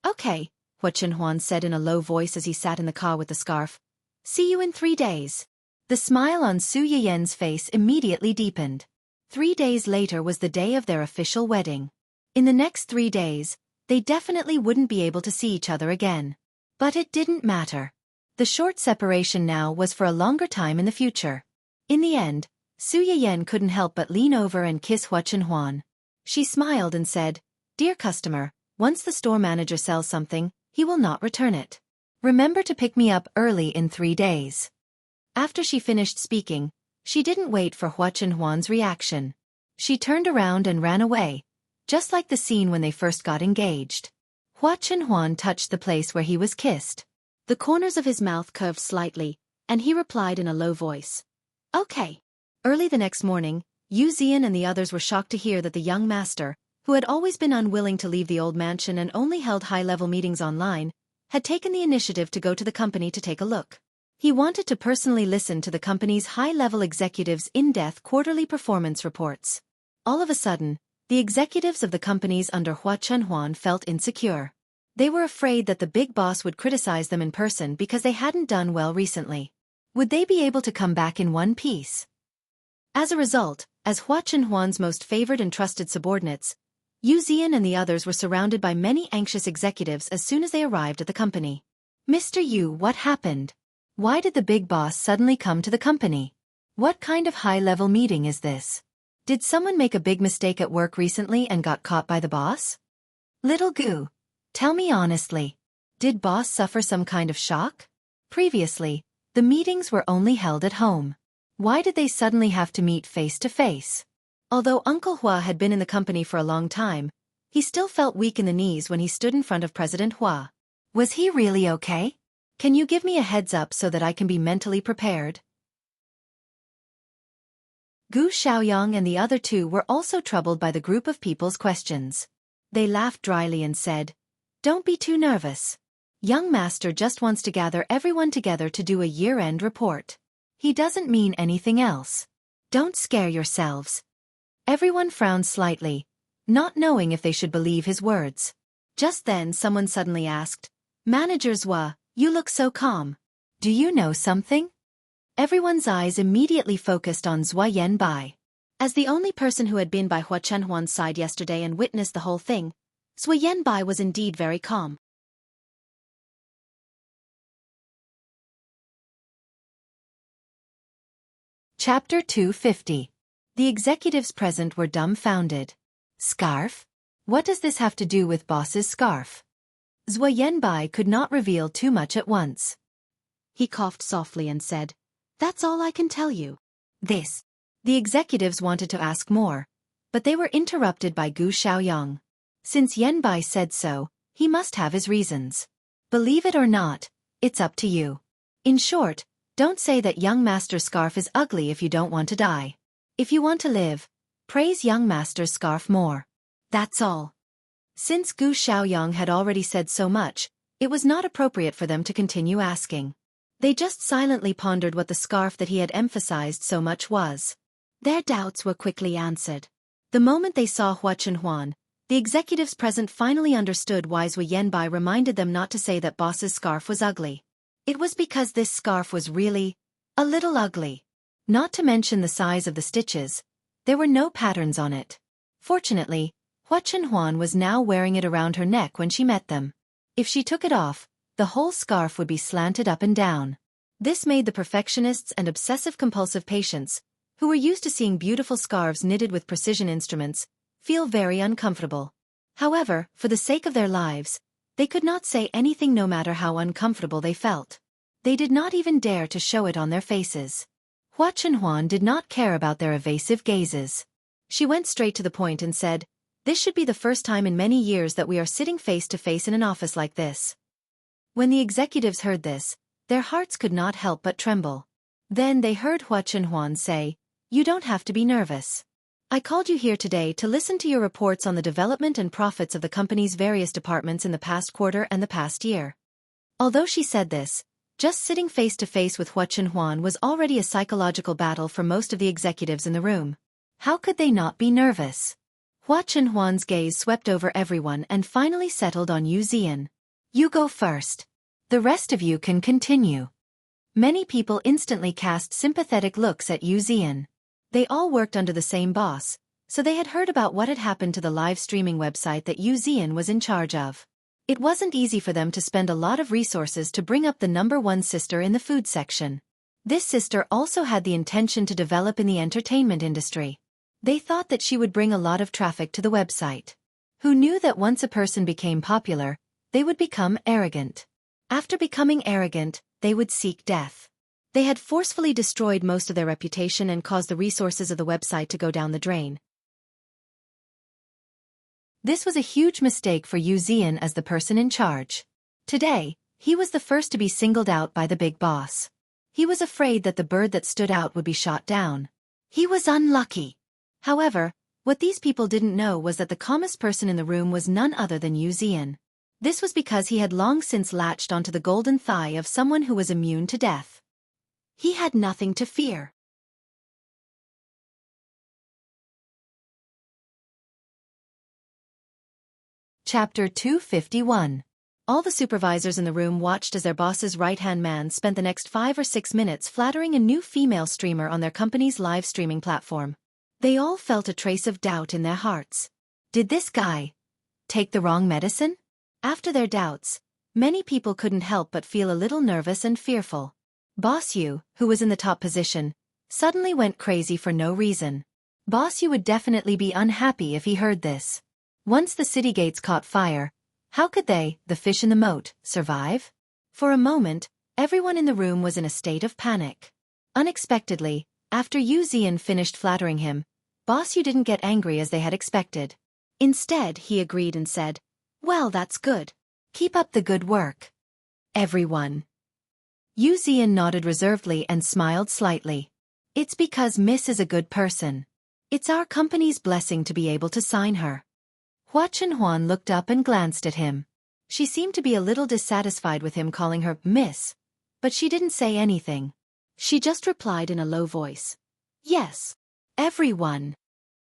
"Okay," Hua Chenhuan said in a low voice as he sat in the car with the scarf. "See you in 3 days." The smile on Su Yiyen's face immediately deepened. 3 days later was the day of their official wedding. In the next 3 days, they definitely wouldn't be able to see each other again. But it didn't matter. The short separation now was for a longer time in the future. In the end, Su Yiyen couldn't help but lean over and kiss Hua Chenhuan. She smiled and said, "Dear customer, once the store manager sells something, he will not return it. Remember to pick me up early in 3 days." After she finished speaking, she didn't wait for Hua Chenhuan's reaction. She turned around and ran away, just like the scene when they first got engaged. Hua Chenhuan touched the place where he was kissed. The corners of his mouth curved slightly, and he replied in a low voice, "Okay." Early the next morning, Yu Zian and the others were shocked to hear that the young master, who had always been unwilling to leave the old mansion and only held high-level meetings online, had taken the initiative to go to the company to take a look. He wanted to personally listen to the company's high-level executives' in-depth quarterly performance reports. All of a sudden, the executives of the companies under Hua Chenhuan felt insecure. They were afraid that the big boss would criticize them in person because they hadn't done well recently. Would they be able to come back in one piece? As a result, as Hua Chenhuan's most favored and trusted subordinates, Yu Zian and the others were surrounded by many anxious executives as soon as they arrived at the company. "Mr. Yu, what happened? Why did the big boss suddenly come to the company? What kind of high-level meeting is this? Did someone make a big mistake at work recently and got caught by the boss? Little Gu, tell me honestly, did boss suffer some kind of shock? Previously, the meetings were only held at home. Why did they suddenly have to meet face-to-face?" Although Uncle Hua had been in the company for a long time, he still felt weak in the knees when he stood in front of President Hua. "Was he really okay? Can you give me a heads up so that I can be mentally prepared?" Gu Xiaoyang and the other two were also troubled by the group of people's questions. They laughed dryly and said, "Don't be too nervous. Young master just wants to gather everyone together to do a year-end report. He doesn't mean anything else. Don't scare yourselves." Everyone frowned slightly, not knowing if they should believe his words. Just then someone suddenly asked, "Manager Zhua, you look so calm. Do you know something?" Everyone's eyes immediately focused on Zhua Yanbai. As the only person who had been by Hua Chenhuan's side yesterday and witnessed the whole thing, Zhua Yanbai was indeed very calm. Chapter 250. The executives present were dumbfounded. "Scarf? What does this have to do with boss's scarf?" Zhuo Yanbai could not reveal too much at once. He coughed softly and said, "That's all I can tell you." This. The executives wanted to ask more, but they were interrupted by Gu Xiaoyang. Since Yanbai said so, he must have his reasons. Believe it or not, it's up to you. In short, don't say that young master's scarf is ugly if you don't want to die. If you want to live, praise young master's scarf more. That's all. Since Gu Xiaoyang had already said so much, it was not appropriate for them to continue asking. They just silently pondered what the scarf that he had emphasized so much was. Their doubts were quickly answered. The moment they saw Hua Chenhuan, the executives present finally understood why Zhuo Yanbai reminded them not to say that boss's scarf was ugly. It was because this scarf was really a little ugly. Not to mention the size of the stitches, there were no patterns on it. Fortunately, Hua Chenhuan was now wearing it around her neck when she met them. If she took it off, the whole scarf would be slanted up and down. This made the perfectionists and obsessive-compulsive patients, who were used to seeing beautiful scarves knitted with precision instruments, feel very uncomfortable. However, for the sake of their lives, they could not say anything no matter how uncomfortable they felt. They did not even dare to show it on their faces. Hua Chenhuan did not care about their evasive gazes. She went straight to the point and said, "This should be the first time in many years that we are sitting face to face in an office like this." When the executives heard this, their hearts could not help but tremble. Then they heard Hua Chenhuan say, "You don't have to be nervous. I called you here today to listen to your reports on the development and profits of the company's various departments in the past quarter and the past year." Although she said this, just sitting face to face with Hua Chenhuan was already a psychological battle for most of the executives in the room. How could they not be nervous? Hua Chenhuan's gaze swept over everyone and finally settled on Yu Zian. "You go first. The rest of you can continue." Many people instantly cast sympathetic looks at Yu Zian. They all worked under the same boss, so they had heard about what had happened to the live streaming website that Yu Zian was in charge of. It wasn't easy for them to spend a lot of resources to bring up the #1 sister in the food section. This sister also had the intention to develop in the entertainment industry. They thought that she would bring a lot of traffic to the website. Who knew that once a person became popular, they would become arrogant. After becoming arrogant, they would seek death. They had forcefully destroyed most of their reputation and caused the resources of the website to go down the drain. This was a huge mistake for Yu Zian as the person in charge. Today, he was the first to be singled out by the big boss. He was afraid that the bird that stood out would be shot down. He was unlucky. However, what these people didn't know was that the calmest person in the room was none other than Yu Zian. This was because he had long since latched onto the golden thigh of someone who was immune to death. He had nothing to fear. Chapter 251. All the supervisors in the room watched as their boss's right-hand man spent the next 5 or 6 minutes flattering a new female streamer on their company's live streaming platform. They all felt a trace of doubt in their hearts. Did this guy take the wrong medicine? After their doubts, many people couldn't help but feel a little nervous and fearful. Boss Yu, who was in the top position, suddenly went crazy for no reason. Boss Yu would definitely be unhappy if he heard this. Once the city gates caught fire, how could they, the fish in the moat, survive? For a moment, everyone in the room was in a state of panic. Unexpectedly, after Yu Zian finished flattering him, Boss Yu didn't get angry as they had expected. Instead, he agreed and said, "Well, that's good. Keep up the good work, everyone." Yu Zian nodded reservedly and smiled slightly. "It's because Miss is a good person. It's our company's blessing to be able to sign her." Hua Chenhuan looked up and glanced at him. She seemed to be a little dissatisfied with him calling her Miss, but she didn't say anything. She just replied in a low voice, "Yes, everyone."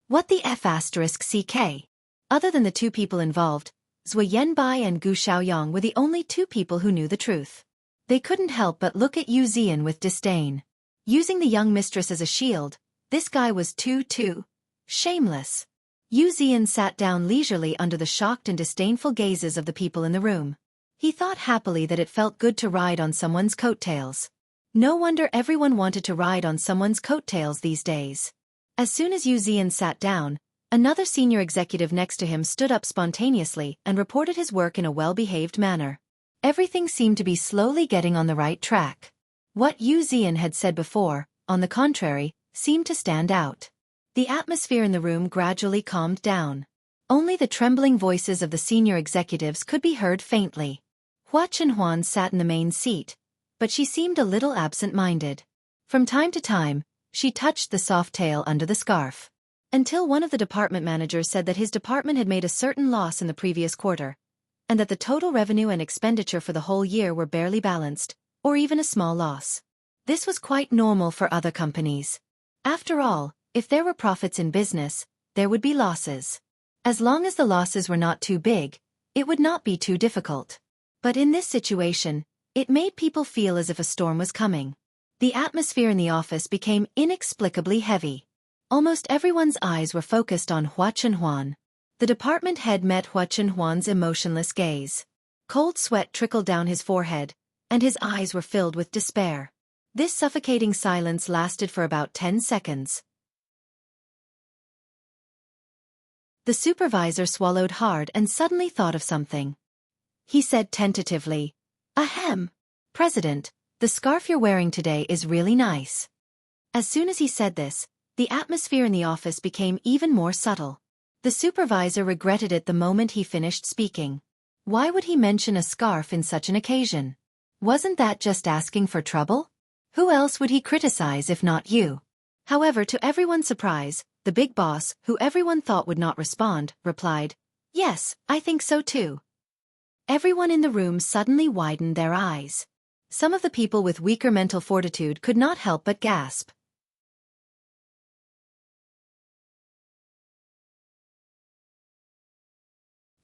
What the F***CK? Other than the two people involved, Zhuo Yanbai and Gu Xiaoyang were the only two people who knew the truth. They couldn't help but look at Yu Zian with disdain. Using the young mistress as a shield, this guy was too shameless. Yu Zian sat down leisurely under the shocked and disdainful gazes of the people in the room. He thought happily that it felt good to ride on someone's coattails. No wonder everyone wanted to ride on someone's coattails these days. As soon as Yu Zian sat down, Another senior executive next to him stood up spontaneously and reported his work in a well-behaved manner. Everything seemed to be slowly getting on the right track. What Yu Zian had said before, on the contrary, seemed to stand out. The atmosphere in the room gradually calmed down. Only the trembling voices of the senior executives could be heard faintly. Hua Chenhuan sat in the main seat, but she seemed a little absent-minded. From time to time, she touched the soft tail under the scarf. Until one of the department managers said that his department had made a certain loss in the previous quarter, and that the total revenue and expenditure for the whole year were barely balanced, or even a small loss. This was quite normal for other companies. After all, if there were profits in business, there would be losses. As long as the losses were not too big, it would not be too difficult. But in this situation, it made people feel as if a storm was coming. The atmosphere in the office became inexplicably heavy. Almost everyone's eyes were focused on Hua Chenhuan. The department head met Hua Chenhuan's emotionless gaze. Cold sweat trickled down his forehead, and his eyes were filled with despair. This suffocating silence lasted for about 10 seconds. The supervisor swallowed hard and suddenly thought of something. He said tentatively, "Ahem. President, the scarf you're wearing today is really nice." As soon as he said this, the atmosphere in the office became even more subtle. The supervisor regretted it the moment he finished speaking. Why would he mention a scarf in such an occasion? Wasn't that just asking for trouble? Who else would he criticize if not you? However, to everyone's surprise, the big boss, who everyone thought would not respond, replied, "Yes, I think so too." Everyone in the room suddenly widened their eyes. Some of the people with weaker mental fortitude could not help but gasp.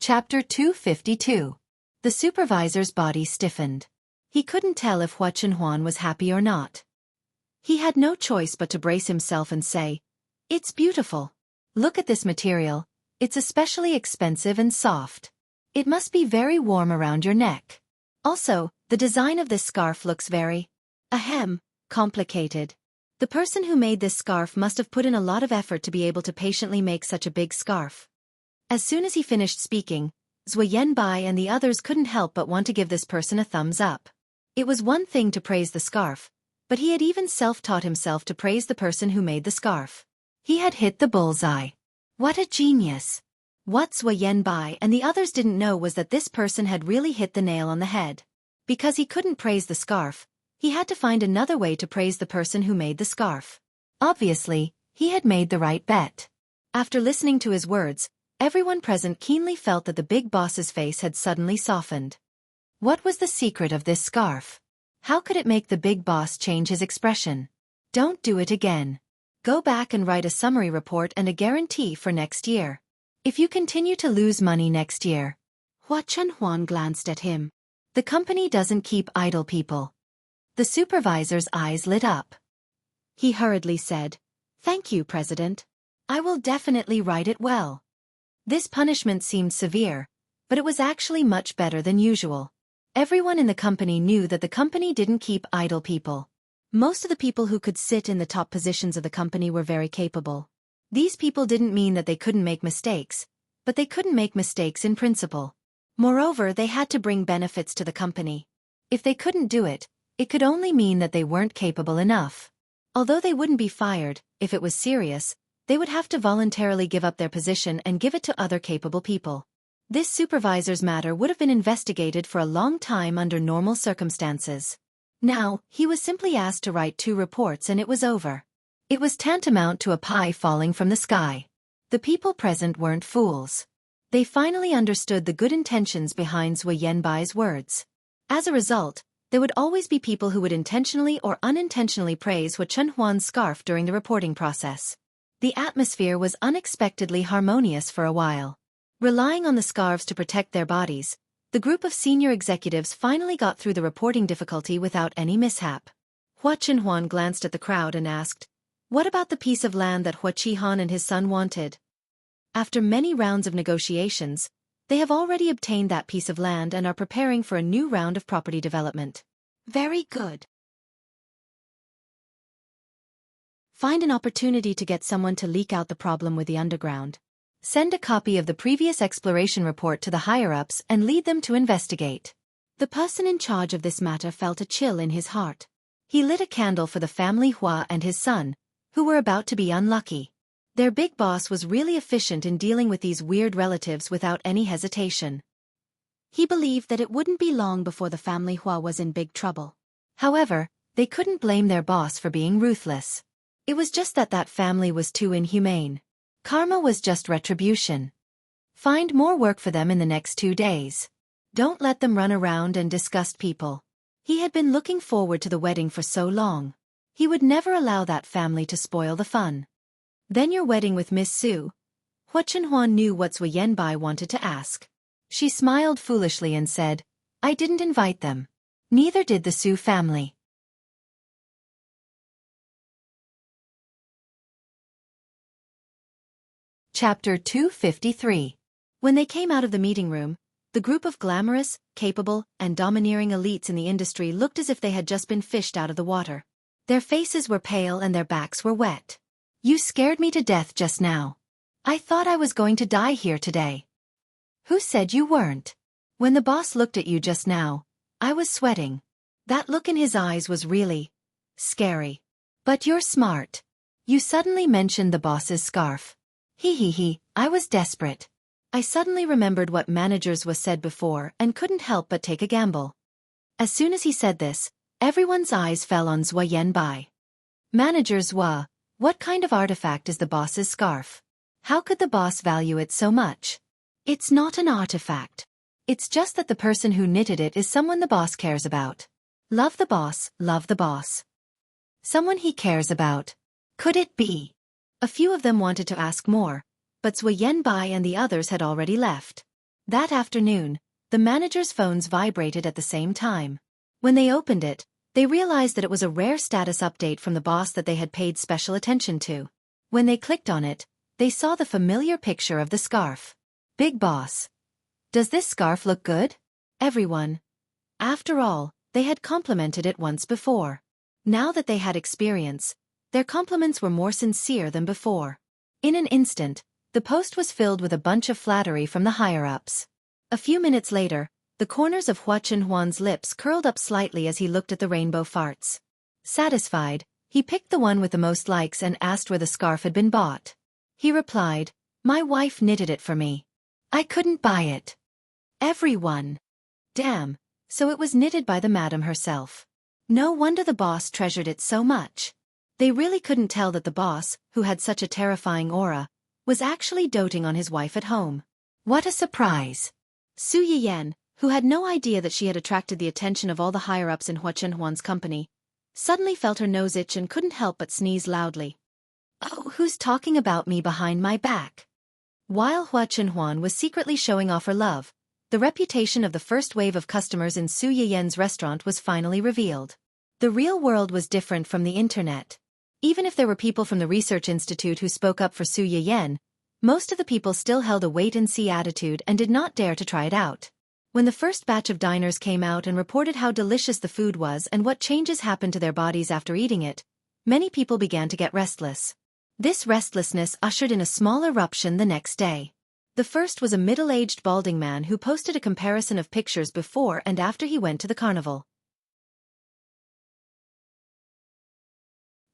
Chapter 252. The supervisor's body stiffened. He couldn't tell if Hua Chenhuan was happy or not. He had no choice but to brace himself and say, "It's beautiful. Look at this material, it's especially expensive and soft. It must be very warm around your neck. Also, the design of this scarf looks very, complicated. The person who made this scarf must have put in a lot of effort to be able to patiently make such a big scarf." As soon as he finished speaking, Zhuo Yanbai and the others couldn't help but want to give this person a thumbs up. It was one thing to praise the scarf, but he had even self-taught himself to praise the person who made the scarf. He had hit the bullseye. What a genius! What Zhuo Yanbai and the others didn't know was that this person had really hit the nail on the head. Because he couldn't praise the scarf, he had to find another way to praise the person who made the scarf. Obviously, he had made the right bet. After listening to his words, everyone present keenly felt that the big boss's face had suddenly softened. What was the secret of this scarf? How could it make the big boss change his expression? Don't do it again. Go back and write a summary report and a guarantee for next year. If you continue to lose money next year. Hua Chenhuan glanced at him. The company doesn't keep idle people. The supervisor's eyes lit up. He hurriedly said, "Thank you, President. I will definitely write it well." This punishment seemed severe, but it was actually much better than usual. Everyone in the company knew that the company didn't keep idle people. Most of the people who could sit in the top positions of the company were very capable. These people didn't mean that they couldn't make mistakes, but they couldn't make mistakes in principle. Moreover, they had to bring benefits to the company. If they couldn't do it, it could only mean that they weren't capable enough. Although they wouldn't be fired, if it was serious, they would have to voluntarily give up their position and give it to other capable people. This supervisor's matter would have been investigated for a long time under normal circumstances. Now, he was simply asked to write 2 reports and it was over. It was tantamount to a pie falling from the sky. The people present weren't fools. They finally understood the good intentions behind Zhuo Yanbai's words. As a result, there would always be people who would intentionally or unintentionally praise Hua Chenhuan's scarf during the reporting process. The atmosphere was unexpectedly harmonious for a while. Relying on the scarves to protect their bodies, the group of senior executives finally got through the reporting difficulty without any mishap. Hua Chenhuan glanced at the crowd and asked, "What about the piece of land that Hua Qihan and his son wanted?" After many rounds of negotiations, they have already obtained that piece of land and are preparing for a new round of property development. Very good. Find an opportunity to get someone to leak out the problem with the underground. Send a copy of the previous exploration report to the higher-ups and lead them to investigate. The person in charge of this matter felt a chill in his heart. He lit a candle for the family Hua and his son, who were about to be unlucky. Their big boss was really efficient in dealing with these weird relatives without any hesitation. He believed that it wouldn't be long before the family Hua was in big trouble. However, they couldn't blame their boss for being ruthless. It was just that that family was too inhumane. Karma was just retribution. Find more work for them in the next 2 days. Don't let them run around and disgust people. He had been looking forward to the wedding for so long. He would never allow that family to spoil the fun. Then your wedding with Miss Su. Hua Chenhuan knew what Zui Yanbai wanted to ask. She smiled foolishly and said, I didn't invite them. Neither did the Su family. Chapter 253. When they came out of the meeting room, the group of glamorous, capable, and domineering elites in the industry looked as if they had just been fished out of the water. Their faces were pale and their backs were wet. You scared me to death just now. I thought I was going to die here today. Who said you weren't? When the boss looked at you just now, I was sweating. That look in his eyes was really scary. But you're smart. You suddenly mentioned the boss's scarf. He, I was desperate. I suddenly remembered what managers was said before and couldn't help but take a gamble. As soon as he said this, everyone's eyes fell on Zui Yanbai. Manager Zua, what kind of artifact is the boss's scarf? How could the boss value it so much? It's not an artifact. It's just that the person who knitted it is someone the boss cares about. Love the boss, love the boss. Someone he cares about. Could it be? A few of them wanted to ask more, but Zui Yanbai and the others had already left. That afternoon, the manager's phones vibrated at the same time. When they opened it, they realized that it was a rare status update from the boss that they had paid special attention to. When they clicked on it, they saw the familiar picture of the scarf. Big boss. Does this scarf look good? Everyone. After all, they had complimented it once before. Now that they had experience, their compliments were more sincere than before. In an instant, the post was filled with a bunch of flattery from the higher-ups. A few minutes later, the corners of Hua Chenhuan's lips curled up slightly as he looked at the rainbow farts. Satisfied, he picked the one with the most likes and asked where the scarf had been bought. He replied, My wife knitted it for me. I couldn't buy it. Everyone. Damn, so it was knitted by the madam herself. No wonder the boss treasured it so much. They really couldn't tell that the boss, who had such a terrifying aura, was actually doting on his wife at home. What a surprise! Su Yiyan, who had no idea that she had attracted the attention of all the higher-ups in Hua Chenhuan's company, suddenly felt her nose itch and couldn't help but sneeze loudly. Oh, who's talking about me behind my back? While Hua Chenhuan was secretly showing off her love, the reputation of the first wave of customers in Su Yiyan's restaurant was finally revealed. The real world was different from the internet. Even if there were people from the research institute who spoke up for Su Yiyan, most of the people still held a wait-and-see attitude and did not dare to try it out. When the first batch of diners came out and reported how delicious the food was and what changes happened to their bodies after eating it, many people began to get restless. This restlessness ushered in a small eruption the next day. The first was a middle-aged balding man who posted a comparison of pictures before and after he went to the carnival.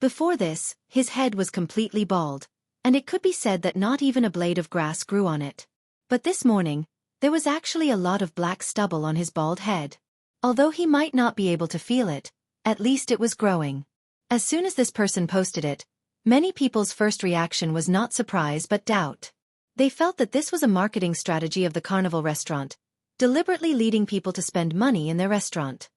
Before this, his head was completely bald, and it could be said that not even a blade of grass grew on it. But this morning, there was actually a lot of black stubble on his bald head. Although he might not be able to feel it, at least it was growing. As soon as this person posted it, many people's first reaction was not surprise but doubt. They felt that this was a marketing strategy of the carnival restaurant, deliberately leading people to spend money in their restaurant.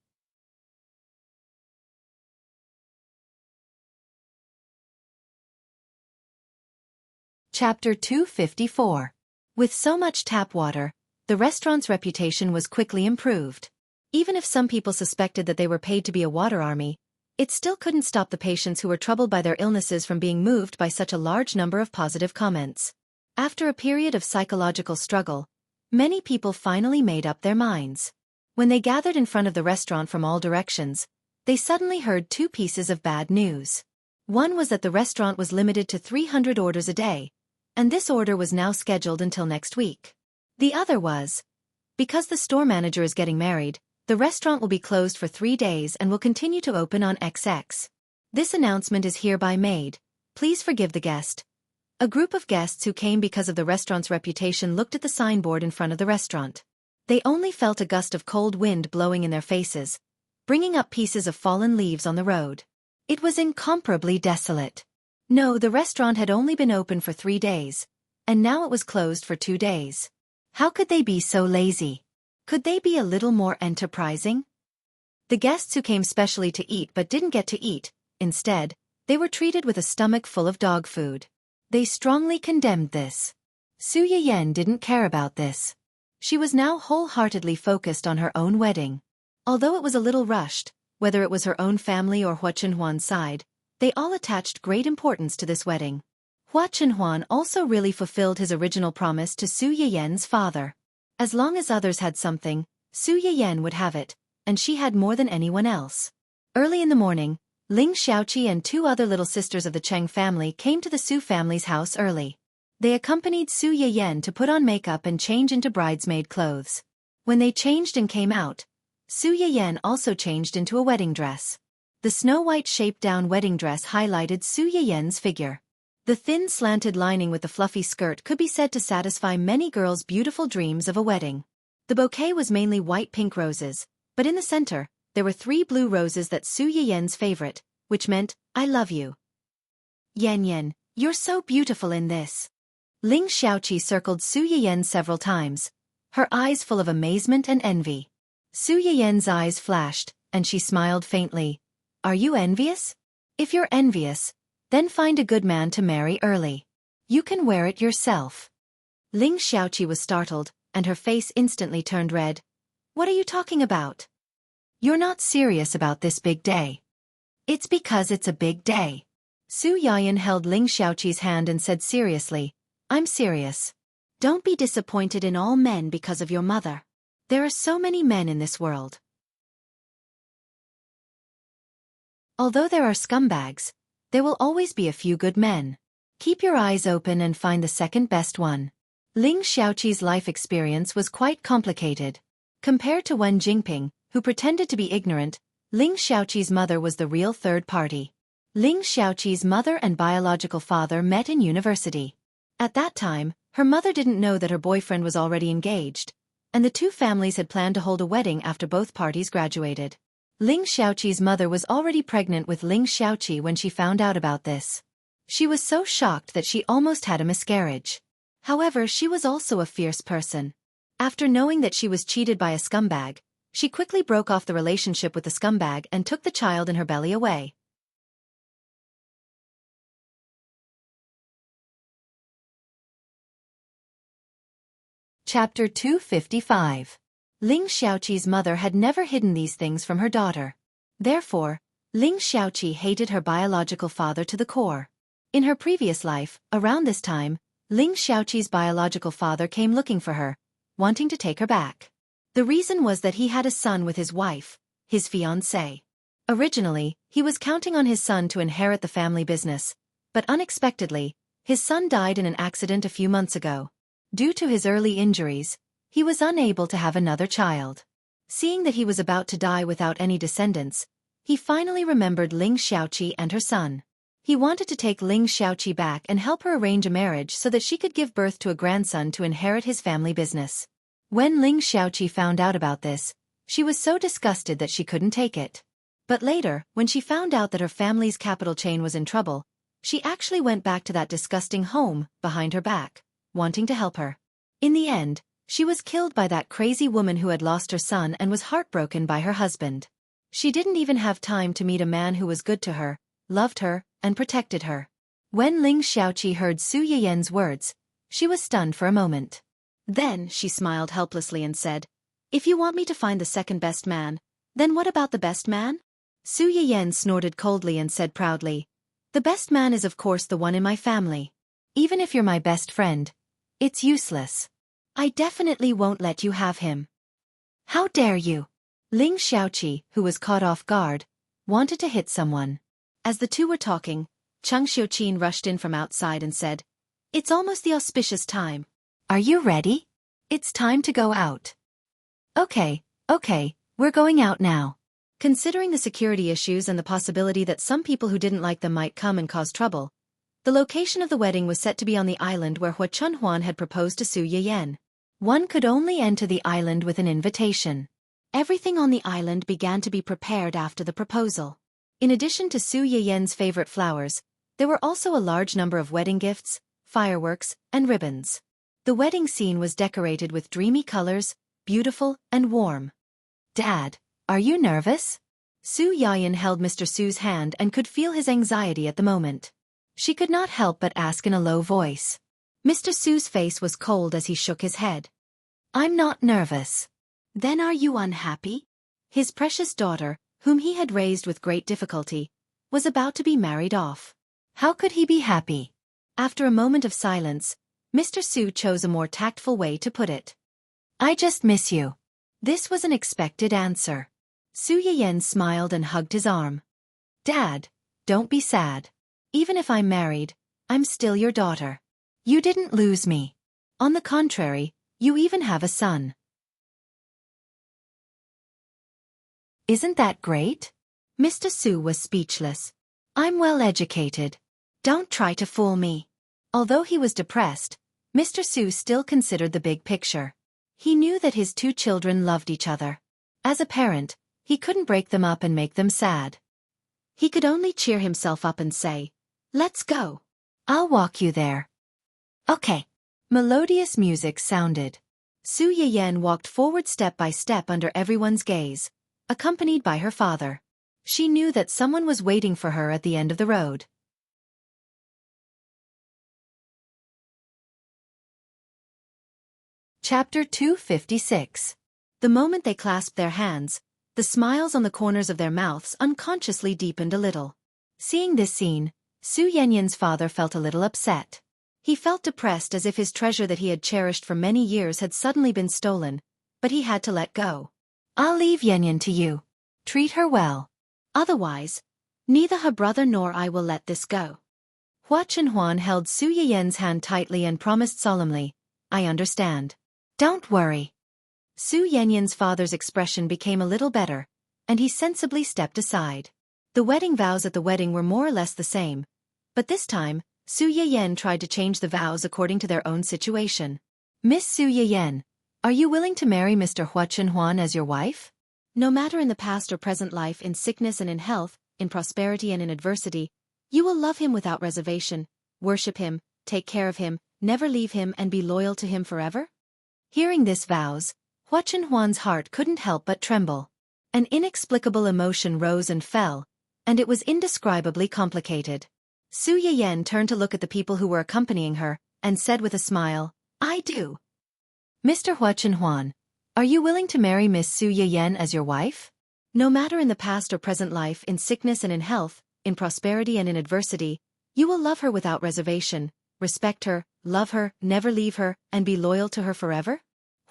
Chapter 254. With so much tap water, the restaurant's reputation was quickly improved. Even if some people suspected that they were paid to be a water army, it still couldn't stop the patients who were troubled by their illnesses from being moved by such a large number of positive comments. After a period of psychological struggle, many people finally made up their minds. When they gathered in front of the restaurant from all directions, they suddenly heard two pieces of bad news. One was that the restaurant was limited to 300 orders a day, and this order was now scheduled until next week. The other was, because the store manager is getting married, the restaurant will be closed for 3 days and will continue to open on XX. This announcement is hereby made. Please forgive the guest. A group of guests who came because of the restaurant's reputation looked at the signboard in front of the restaurant. They only felt a gust of cold wind blowing in their faces, bringing up pieces of fallen leaves on the road. It was incomparably desolate. No, the restaurant had only been open for 3 days, and now it was closed for 2 days. How could they be so lazy? Could they be a little more enterprising? The guests who came specially to eat but didn't get to eat, instead, they were treated with a stomach full of dog food. They strongly condemned this. Su Yiyan didn't care about this. She was now wholeheartedly focused on her own wedding. Although it was a little rushed, whether it was her own family or Hua Chenhuan's side, they all attached great importance to this wedding. Hua Chenhuan also really fulfilled his original promise to Su Yiyan's father. As long as others had something, Su Yiyan would have it, and she had more than anyone else. Early in the morning, Ling Xiaoqi and 2 other little sisters of the Cheng family came to the Su family's house early. They accompanied Su Yiyan to put on makeup and change into bridesmaid clothes. When they changed and came out, Su Yiyan also changed into a wedding dress. The snow-white shaped-down wedding dress highlighted Su Yiyan's figure. The thin slanted lining with the fluffy skirt could be said to satisfy many girls' beautiful dreams of a wedding. The bouquet was mainly white pink roses, but in the center, there were 3 blue roses that Su Yiyan's favorite, which meant, I love you. Yan Yan, you're so beautiful in this. Ling Xiaoqi circled Su Yiyan several times, her eyes full of amazement and envy. Su Yiyan's eyes flashed, and she smiled faintly. Are you envious? If you're envious, then find a good man to marry early. You can wear it yourself. Ling Xiaoqi was startled, and her face instantly turned red. What are you talking about? You're not serious about this big day. It's because it's a big day. Su Yiyan held Ling Xiaoqi's hand and said seriously, I'm serious. Don't be disappointed in all men because of your mother. There are so many men in this world. Although there are scumbags, there will always be a few good men. Keep your eyes open and find the second best one. Ling Xiaoqi's life experience was quite complicated. Compared to Wen Jingping, who pretended to be ignorant, Ling Xiaoqi's mother was the real third party. Ling Xiaoqi's mother and biological father met in university. At that time, her mother didn't know that her boyfriend was already engaged, and the 2 families had planned to hold a wedding after both parties graduated. Ling Xiaoqi's mother was already pregnant with Ling Xiaoqi when she found out about this. She was so shocked that she almost had a miscarriage. However, she was also a fierce person. After knowing that she was cheated by a scumbag, she quickly broke off the relationship with the scumbag and took the child in her belly away. Chapter 255. Ling Xiaoqi's mother had never hidden these things from her daughter. Therefore, Ling Xiaoqi hated her biological father to the core. In her previous life, around this time, Ling Xiaoqi's biological father came looking for her, wanting to take her back. The reason was that he had a son with his wife, his fiancée. Originally, he was counting on his son to inherit the family business, but unexpectedly, his son died in an accident a few months ago. Due to his early injuries, he was unable to have another child. Seeing that he was about to die without any descendants, he finally remembered Ling Xiaoqi and her son. He wanted to take Ling Xiaoqi back and help her arrange a marriage so that she could give birth to a grandson to inherit his family business. When Ling Xiaoqi found out about this, she was so disgusted that she couldn't take it. But later, when she found out that her family's capital chain was in trouble, she actually went back to that disgusting home, behind her back, wanting to help her. In the end, she was killed by that crazy woman who had lost her son and was heartbroken by her husband. She didn't even have time to meet a man who was good to her, loved her, and protected her. When Ling Xiaoqi heard Su Yiyan's words, she was stunned for a moment. Then she smiled helplessly and said, If you want me to find the second best man, then what about the best man? Su Yiyan snorted coldly and said proudly, The best man is of course the one in my family. Even if you're my best friend, it's useless. I definitely won't let you have him. How dare you? Ling Xiaoqi, who was caught off guard, wanted to hit someone. As the two were talking, Cheng Xiuqin rushed in from outside and said, It's almost the auspicious time. Are you ready? It's time to go out. Okay, we're going out now. Considering the security issues and the possibility that some people who didn't like them might come and cause trouble, the location of the wedding was set to be on the island where Hua Chunhuan had proposed to Su Yiyan. One could only enter the island with an invitation. Everything on the island began to be prepared after the proposal. In addition to Su Yiyan's favorite flowers, there were also a large number of wedding gifts, fireworks, and ribbons. The wedding scene was decorated with dreamy colors, beautiful and warm. Dad, are you nervous? Su Yiyan held Mr. Su's hand and could feel his anxiety at the moment. She could not help but ask in a low voice. Mr. Su's face was cold as he shook his head. I'm not nervous. Then are you unhappy? His precious daughter, whom he had raised with great difficulty, was about to be married off. How could he be happy? After a moment of silence, Mr. Su chose a more tactful way to put it. I just miss you. This was an expected answer. Su Yiyan smiled and hugged his arm. Dad, don't be sad. Even if I'm married, I'm still your daughter. You didn't lose me. On the contrary, you even have a son. Isn't that great? Mr. Su was speechless. I'm well educated. Don't try to fool me. Although he was depressed, Mr. Su still considered the big picture. He knew that his two children loved each other. As a parent, he couldn't break them up and make them sad. He could only cheer himself up and say, let's go. I'll walk you there. Okay. Melodious music sounded. Su Yiyan walked forward step by step under everyone's gaze, accompanied by her father. She knew that someone was waiting for her at the end of the road. Chapter 256. The moment they clasped their hands, the smiles on the corners of their mouths unconsciously deepened a little. Seeing this scene, Su Yanyan's father felt a little upset. He felt depressed as if his treasure that he had cherished for many years had suddenly been stolen, but he had to let go. I'll leave Yanyan to you. Treat her well. Otherwise, neither her brother nor I will let this go. Hua Chunhuan held Su Yiyan's hand tightly and promised solemnly, I understand. Don't worry. Su Yanyan's father's expression became a little better, and he sensibly stepped aside. The wedding vows at the wedding were more or less the same, but this time, Su Yiyan tried to change the vows according to their own situation. Miss Su Yiyan, are you willing to marry Mr. Hua Chunhuan as your wife? No matter in the past or present life, in sickness and in health, in prosperity and in adversity, you will love him without reservation, worship him, take care of him, never leave him and be loyal to him forever? Hearing this vows, Hua Chunhuan's heart couldn't help but tremble. An inexplicable emotion rose and fell, and it was indescribably complicated. Su Yiyan turned to look at the people who were accompanying her, and said with a smile, I do. Mr. Hua Chunhuan, are you willing to marry Miss Su Yiyan as your wife? No matter in the past or present life, in sickness and in health, in prosperity and in adversity, you will love her without reservation, respect her, love her, never leave her, and be loyal to her forever?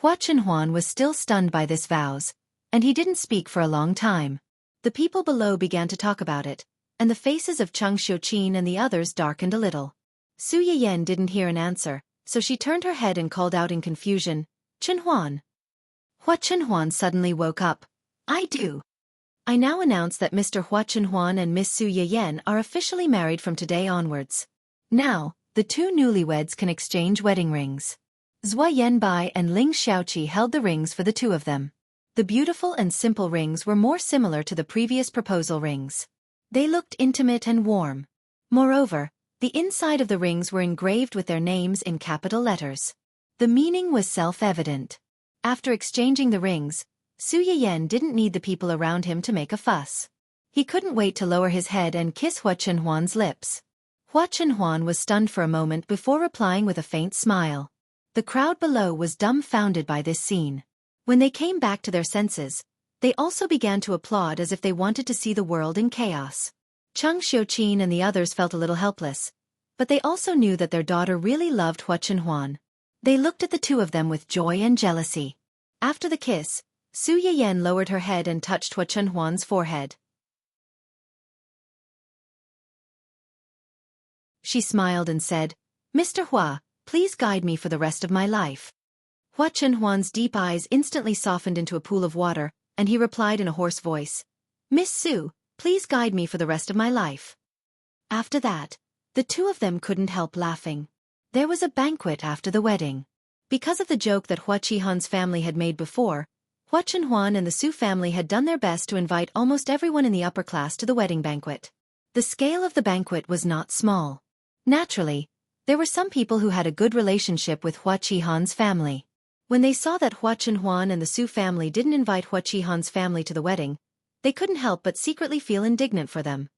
Hua Chunhuan was still stunned by this vows, and he didn't speak for a long time. The people below began to talk about it, and the faces of Cheng Xiuqin and the others darkened a little. Su Yiyan didn't hear an answer, so she turned her head and called out in confusion, Chunhuan. Hua Chunhuan suddenly woke up. I do. I now announce that Mr. Hua Chunhuan and Miss Su Yiyan are officially married from today onwards. Now, the two newlyweds can exchange wedding rings. Zhua Yanbai and Ling Xiaoqi held the rings for the two of them. The beautiful and simple rings were more similar to the previous proposal rings. They looked intimate and warm. Moreover, the inside of the rings were engraved with their names in capital letters. The meaning was self-evident. After exchanging the rings, Su Yiyan didn't need the people around him to make a fuss. He couldn't wait to lower his head and kiss Hua Chunhuan's lips. Hua Chunhuan was stunned for a moment before replying with a faint smile. The crowd below was dumbfounded by this scene. When they came back to their senses, they also began to applaud as if they wanted to see the world in chaos. Cheng Xiuqin and the others felt a little helpless, but they also knew that their daughter really loved Hua Chunhuan. They looked at the two of them with joy and jealousy. After the kiss, Su Yiyan lowered her head and touched Hua Chunhuan's forehead. She smiled and said, Mr. Hua, please guide me for the rest of my life. Hua Chenhuan's deep eyes instantly softened into a pool of water, and he replied in a hoarse voice, Miss Su, please guide me for the rest of my life. After that, the two of them couldn't help laughing. There was a banquet after the wedding. Because of the joke that Hua Qihan's family had made before, Hua Chenhuan and the Su family had done their best to invite almost everyone in the upper class to the wedding banquet. The scale of the banquet was not small. Naturally, there were some people who had a good relationship with Hua Qihan's family. When they saw that Hua Chenhuan and the Su family didn't invite Hua Qihan's family to the wedding, they couldn't help but secretly feel indignant for them.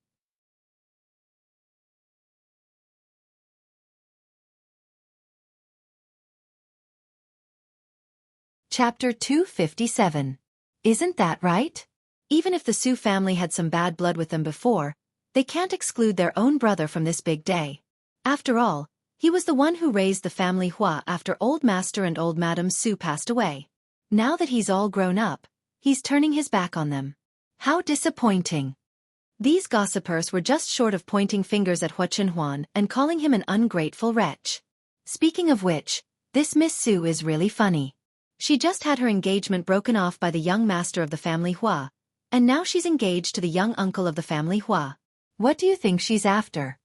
Chapter 257. Isn't that right? Even if the Su family had some bad blood with them before, they can't exclude their own brother from this big day. After all, he was the one who raised the family Hua after Old Master and Old Madam Su passed away. Now that he's all grown up, he's turning his back on them. How disappointing. These gossipers were just short of pointing fingers at Hua Chenhuan and calling him an ungrateful wretch. Speaking of which, this Miss Su is really funny. She just had her engagement broken off by the young master of the family Hua, and now she's engaged to the young uncle of the family Hua. What do you think she's after?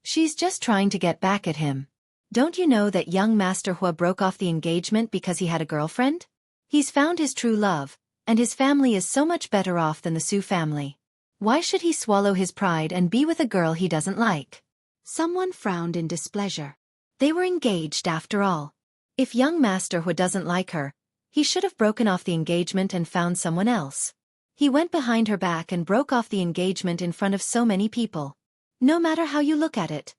She's just trying to get back at him. Don't you know that young Master Hua broke off the engagement because he had a girlfriend? He's found his true love, and his family is so much better off than the Su family. Why should he swallow his pride and be with a girl he doesn't like? Someone frowned in displeasure. They were engaged after all. If young Master Hua doesn't like her, he should have broken off the engagement and found someone else. He went behind her back and broke off the engagement in front of so many people. No matter how you look at it.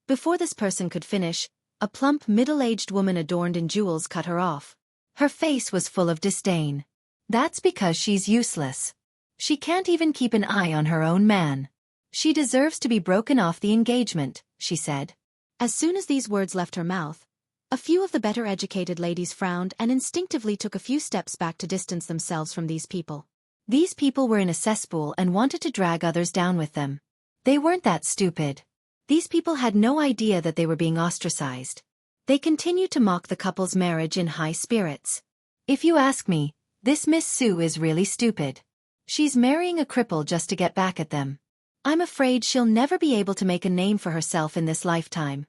Before this person could finish, a plump middle-aged woman adorned in jewels cut her off. Her face was full of disdain. That's because she's useless. She can't even keep an eye on her own man. She deserves to be broken off the engagement, she said. As soon as these words left her mouth, a few of the better educated ladies frowned and instinctively took a few steps back to distance themselves from these people. These people were in a cesspool and wanted to drag others down with them. They weren't that stupid. These people had no idea that they were being ostracized. They continued to mock the couple's marriage in high spirits. If you ask me, this Miss Su is really stupid. She's marrying a cripple just to get back at them. I'm afraid she'll never be able to make a name for herself in this lifetime.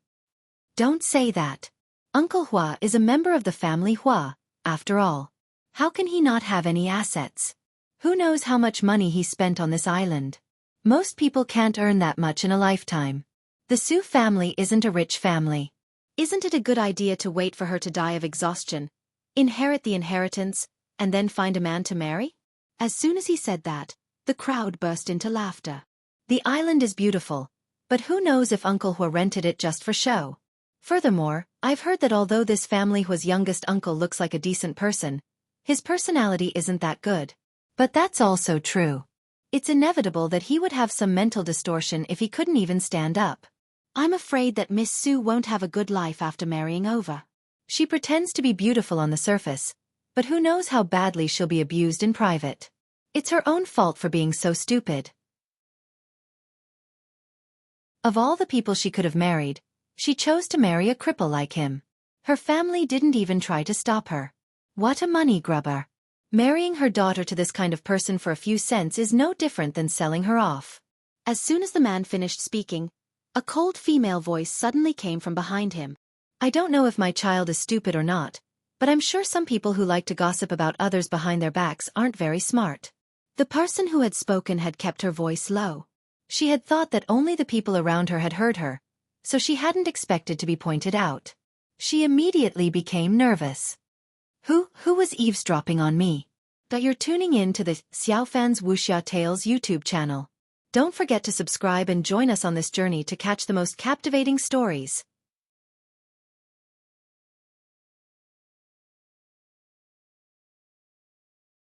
Don't say that. Uncle Hua is a member of the family Hua, after all. How can he not have any assets? Who knows how much money he spent on this island? Most people can't earn that much in a lifetime. The Su family isn't a rich family. Isn't it a good idea to wait for her to die of exhaustion, inherit the inheritance, and then find a man to marry? As soon as he said that, the crowd burst into laughter. The island is beautiful, but who knows if Uncle Hua rented it just for show? Furthermore, I've heard that although this family Hua's youngest uncle looks like a decent person, his personality isn't that good. But that's also true. It's inevitable that he would have some mental distortion if he couldn't even stand up. I'm afraid that Miss Su won't have a good life after marrying over. She pretends to be beautiful on the surface, but who knows how badly she'll be abused in private. It's her own fault for being so stupid. Of all the people she could have married, she chose to marry a cripple like him. Her family didn't even try to stop her. What a money grubber. Marrying her daughter to this kind of person for a few cents is no different than selling her off. As soon as the man finished speaking, a cold female voice suddenly came from behind him. I don't know if my child is stupid or not, but I'm sure some people who like to gossip about others behind their backs aren't very smart. The person who had spoken had kept her voice low. She had thought that only the people around her had heard her, so she hadn't expected to be pointed out. She immediately became nervous. Who was eavesdropping on me? You're tuning in to the Xiaofan's Wuxia Tales YouTube channel. Don't forget to subscribe and join us on this journey to catch the most captivating stories.